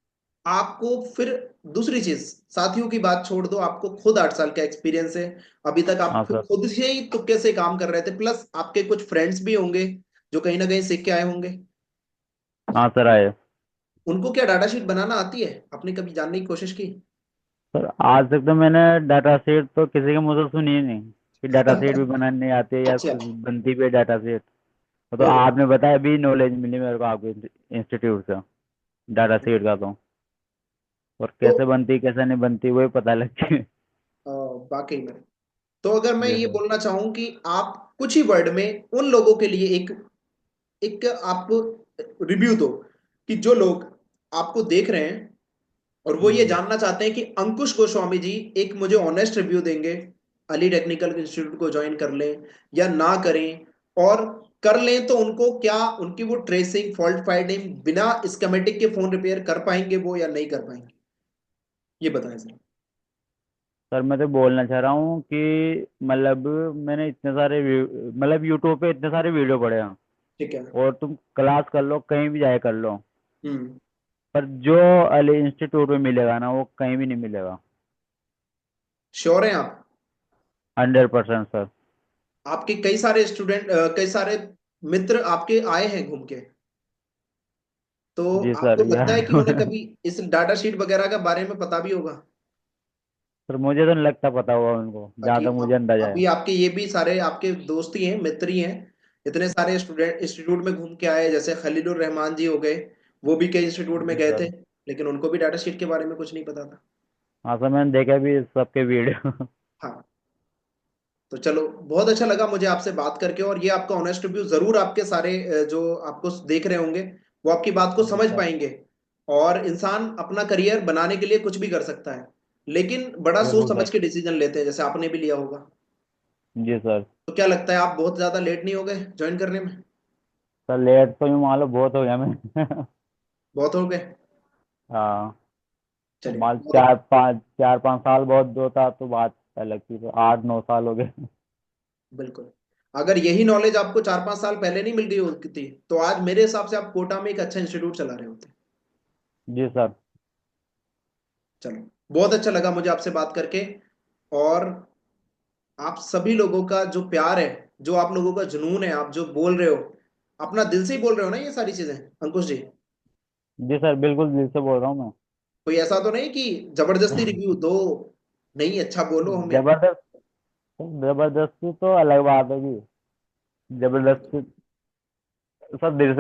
आपको फिर दूसरी चीज, साथियों की बात छोड़ दो, आपको खुद 8 साल का एक्सपीरियंस है, अभी तक आप हाँ सर। खुद से ही तुक्के से काम कर रहे थे, प्लस आपके कुछ फ्रेंड्स भी होंगे जो कहीं ना कहीं सीख के आए होंगे। हाँ सर आए। उनको क्या डाटा शीट बनाना आती है? आपने कभी जानने की कोशिश की? सर आज तक तो मैंने डाटा सेट तो किसी के मुंह से सुनी ही नहीं कि डाटा सेट भी बनाने नहीं आती है या अच्छा। बनती भी है डाटा सेट। तो ओ, आपने बताया, अभी नॉलेज मिली मेरे को आपके इंस्टीट्यूट से डाटा सेट का, तो और तो कैसे बनती कैसे नहीं बनती वही पता लग गया। वाकई में, तो अगर मैं जी ये सर। बोलना चाहूं कि आप कुछ ही वर्ड में उन लोगों के लिए एक एक आप रिव्यू दो, कि जो लोग आपको देख रहे हैं और वो ये हम्म। जानना चाहते हैं कि अंकुश गोस्वामी जी एक मुझे ऑनेस्ट रिव्यू देंगे, अली टेक्निकल इंस्टीट्यूट को ज्वाइन कर लें या ना करें, और कर लें तो उनको क्या उनकी वो ट्रेसिंग फॉल्ट फाइंडिंग बिना स्कीमेटिक के फोन रिपेयर कर पाएंगे वो या नहीं कर पाएंगे, ये बताएं सर। सर मैं तो बोलना चाह रहा हूँ कि मतलब मैंने इतने सारे मतलब यूट्यूब पे इतने सारे वीडियो पड़े हैं, ठीक है। और तुम क्लास कर लो, कहीं भी जाए कर लो, हम्म। पर जो अली इंस्टीट्यूट में मिलेगा ना वो कहीं भी नहीं मिलेगा। श्योर हैं आप? 100% सर। आपके कई सारे स्टूडेंट कई सारे मित्र आपके आए हैं घूम के, तो जी आपको सर लगता है कि उन्हें यार। कभी इस डाटा शीट वगैरह के बारे में पता भी होगा? सर मुझे तो नहीं लगता पता होगा उनको, जहाँ बाकी तक मुझे अंदाजा है। अभी आपके ये भी सारे आपके दोस्त ही हैं, मित्र ही हैं। इतने सारे स्टूडेंट इंस्टीट्यूट में घूम के आए, जैसे खलीलुर रहमान जी हो गए, वो भी कई इंस्टीट्यूट में जी गए थे, सर। लेकिन उनको भी डाटा शीट के बारे में कुछ नहीं पता था। हाँ सर, मैंने देखा भी सबके वीडियो। हाँ। तो चलो, बहुत अच्छा लगा मुझे आपसे बात करके, और ये आपका ऑनेस्ट रिव्यू जरूर आपके सारे जो आपको देख रहे होंगे वो आपकी बात को जी समझ सर। पाएंगे। और इंसान अपना करियर बनाने के लिए कुछ भी कर सकता है, लेकिन बड़ा सोच बिल्कुल समझ सर। के डिसीजन लेते हैं, जैसे आपने भी लिया होगा। जी सर। तो क्या लगता है, आप बहुत ज्यादा लेट नहीं हो गए ज्वाइन करने में? सर लेट तो यूँ मान लो बहुत हो गया मैं। बहुत हो गए? हाँ। चलिए, मान बहुत अच्छा। 4-5 साल बहुत दो था तो बात अलग थी, तो 8-9 साल हो गए। बिल्कुल। अगर यही नॉलेज आपको 4-5 साल पहले नहीं मिल गई होती थी, तो आज मेरे हिसाब से आप कोटा में एक अच्छा इंस्टीट्यूट चला रहे होते। जी सर। चलो, बहुत अच्छा लगा मुझे आपसे बात करके। और आप सभी लोगों का जो प्यार है, जो आप लोगों का जुनून है, आप जो बोल रहे हो, अपना दिल से ही बोल रहे हो ना ये सारी चीजें, अंकुश जी? जी सर, बिल्कुल दिल से बोल रहा हूँ मैं। कोई ऐसा तो नहीं कि जबरदस्ती रिव्यू दो, नहीं अच्छा बोलो हमें? जबरदस्त जबरदस्ती तो अलग बात है जी। जबरदस्ती सब दिल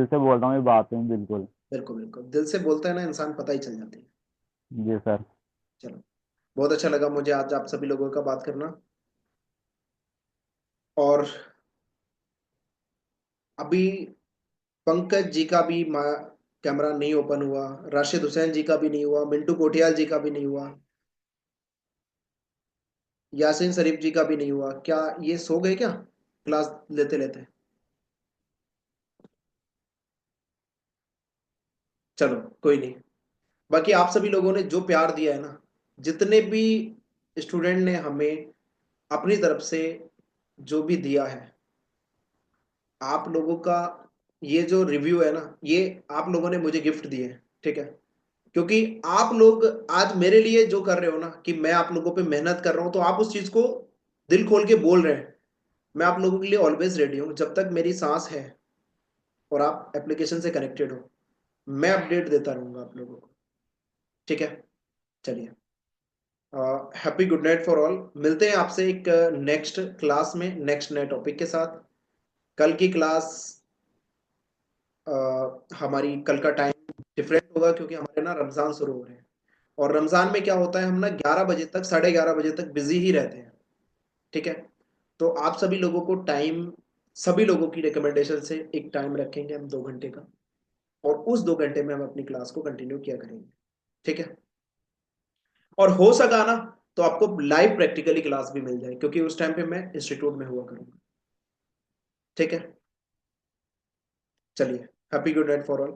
से बोल रहा हूँ, ये बात है बिल्कुल। बिल्कुल बिल्कुल, दिल से बोलता है ना इंसान, पता ही चल जाती है। जी सर। चलो, बहुत अच्छा लगा मुझे आज आप सभी लोगों का बात करना। और अभी पंकज जी का भी कैमरा नहीं ओपन हुआ, राशिद हुसैन जी का भी नहीं हुआ, मिंटू कोटियाल जी का भी नहीं हुआ, यासीन शरीफ जी का भी नहीं हुआ। क्या ये सो गए क्या क्लास लेते लेते? चलो, कोई नहीं। बाकी आप सभी लोगों ने जो प्यार दिया है ना, जितने भी स्टूडेंट ने हमें अपनी तरफ से जो भी दिया है, आप लोगों का ये जो रिव्यू है ना, ये आप लोगों ने मुझे गिफ्ट दिए है, ठीक है? क्योंकि आप लोग आज मेरे लिए जो कर रहे हो ना, कि मैं आप लोगों पे मेहनत कर रहा हूं, तो आप उस चीज को दिल खोल के बोल रहे हैं। मैं आप लोगों के लिए ऑलवेज रेडी हूं, जब तक मेरी सांस है और आप एप्लीकेशन से कनेक्टेड हो, मैं अपडेट देता रहूंगा आप लोगों को, ठीक है? चलिए, happy good night for all. मिलते हैं आपसे एक नेक्स्ट क्लास में, नेक्स्ट नए टॉपिक के साथ। कल की क्लास, हमारी कल का टाइम डिफरेंट होगा, क्योंकि हमारे ना रमजान शुरू हो रहे हैं, और रमजान में क्या होता है, हम ना 11 बजे तक, 11:30 बजे तक बिजी ही रहते हैं, ठीक है? तो आप सभी लोगों को टाइम, सभी लोगों की रिकमेंडेशन से एक टाइम रखेंगे हम 2 घंटे का, और उस 2 घंटे में हम अपनी क्लास को कंटिन्यू किया करेंगे, ठीक है? और हो सका ना तो आपको लाइव प्रैक्टिकली क्लास भी मिल जाए, क्योंकि उस टाइम पे मैं इंस्टीट्यूट में हुआ करूंगा, ठीक है? चलिए, happy good night for all.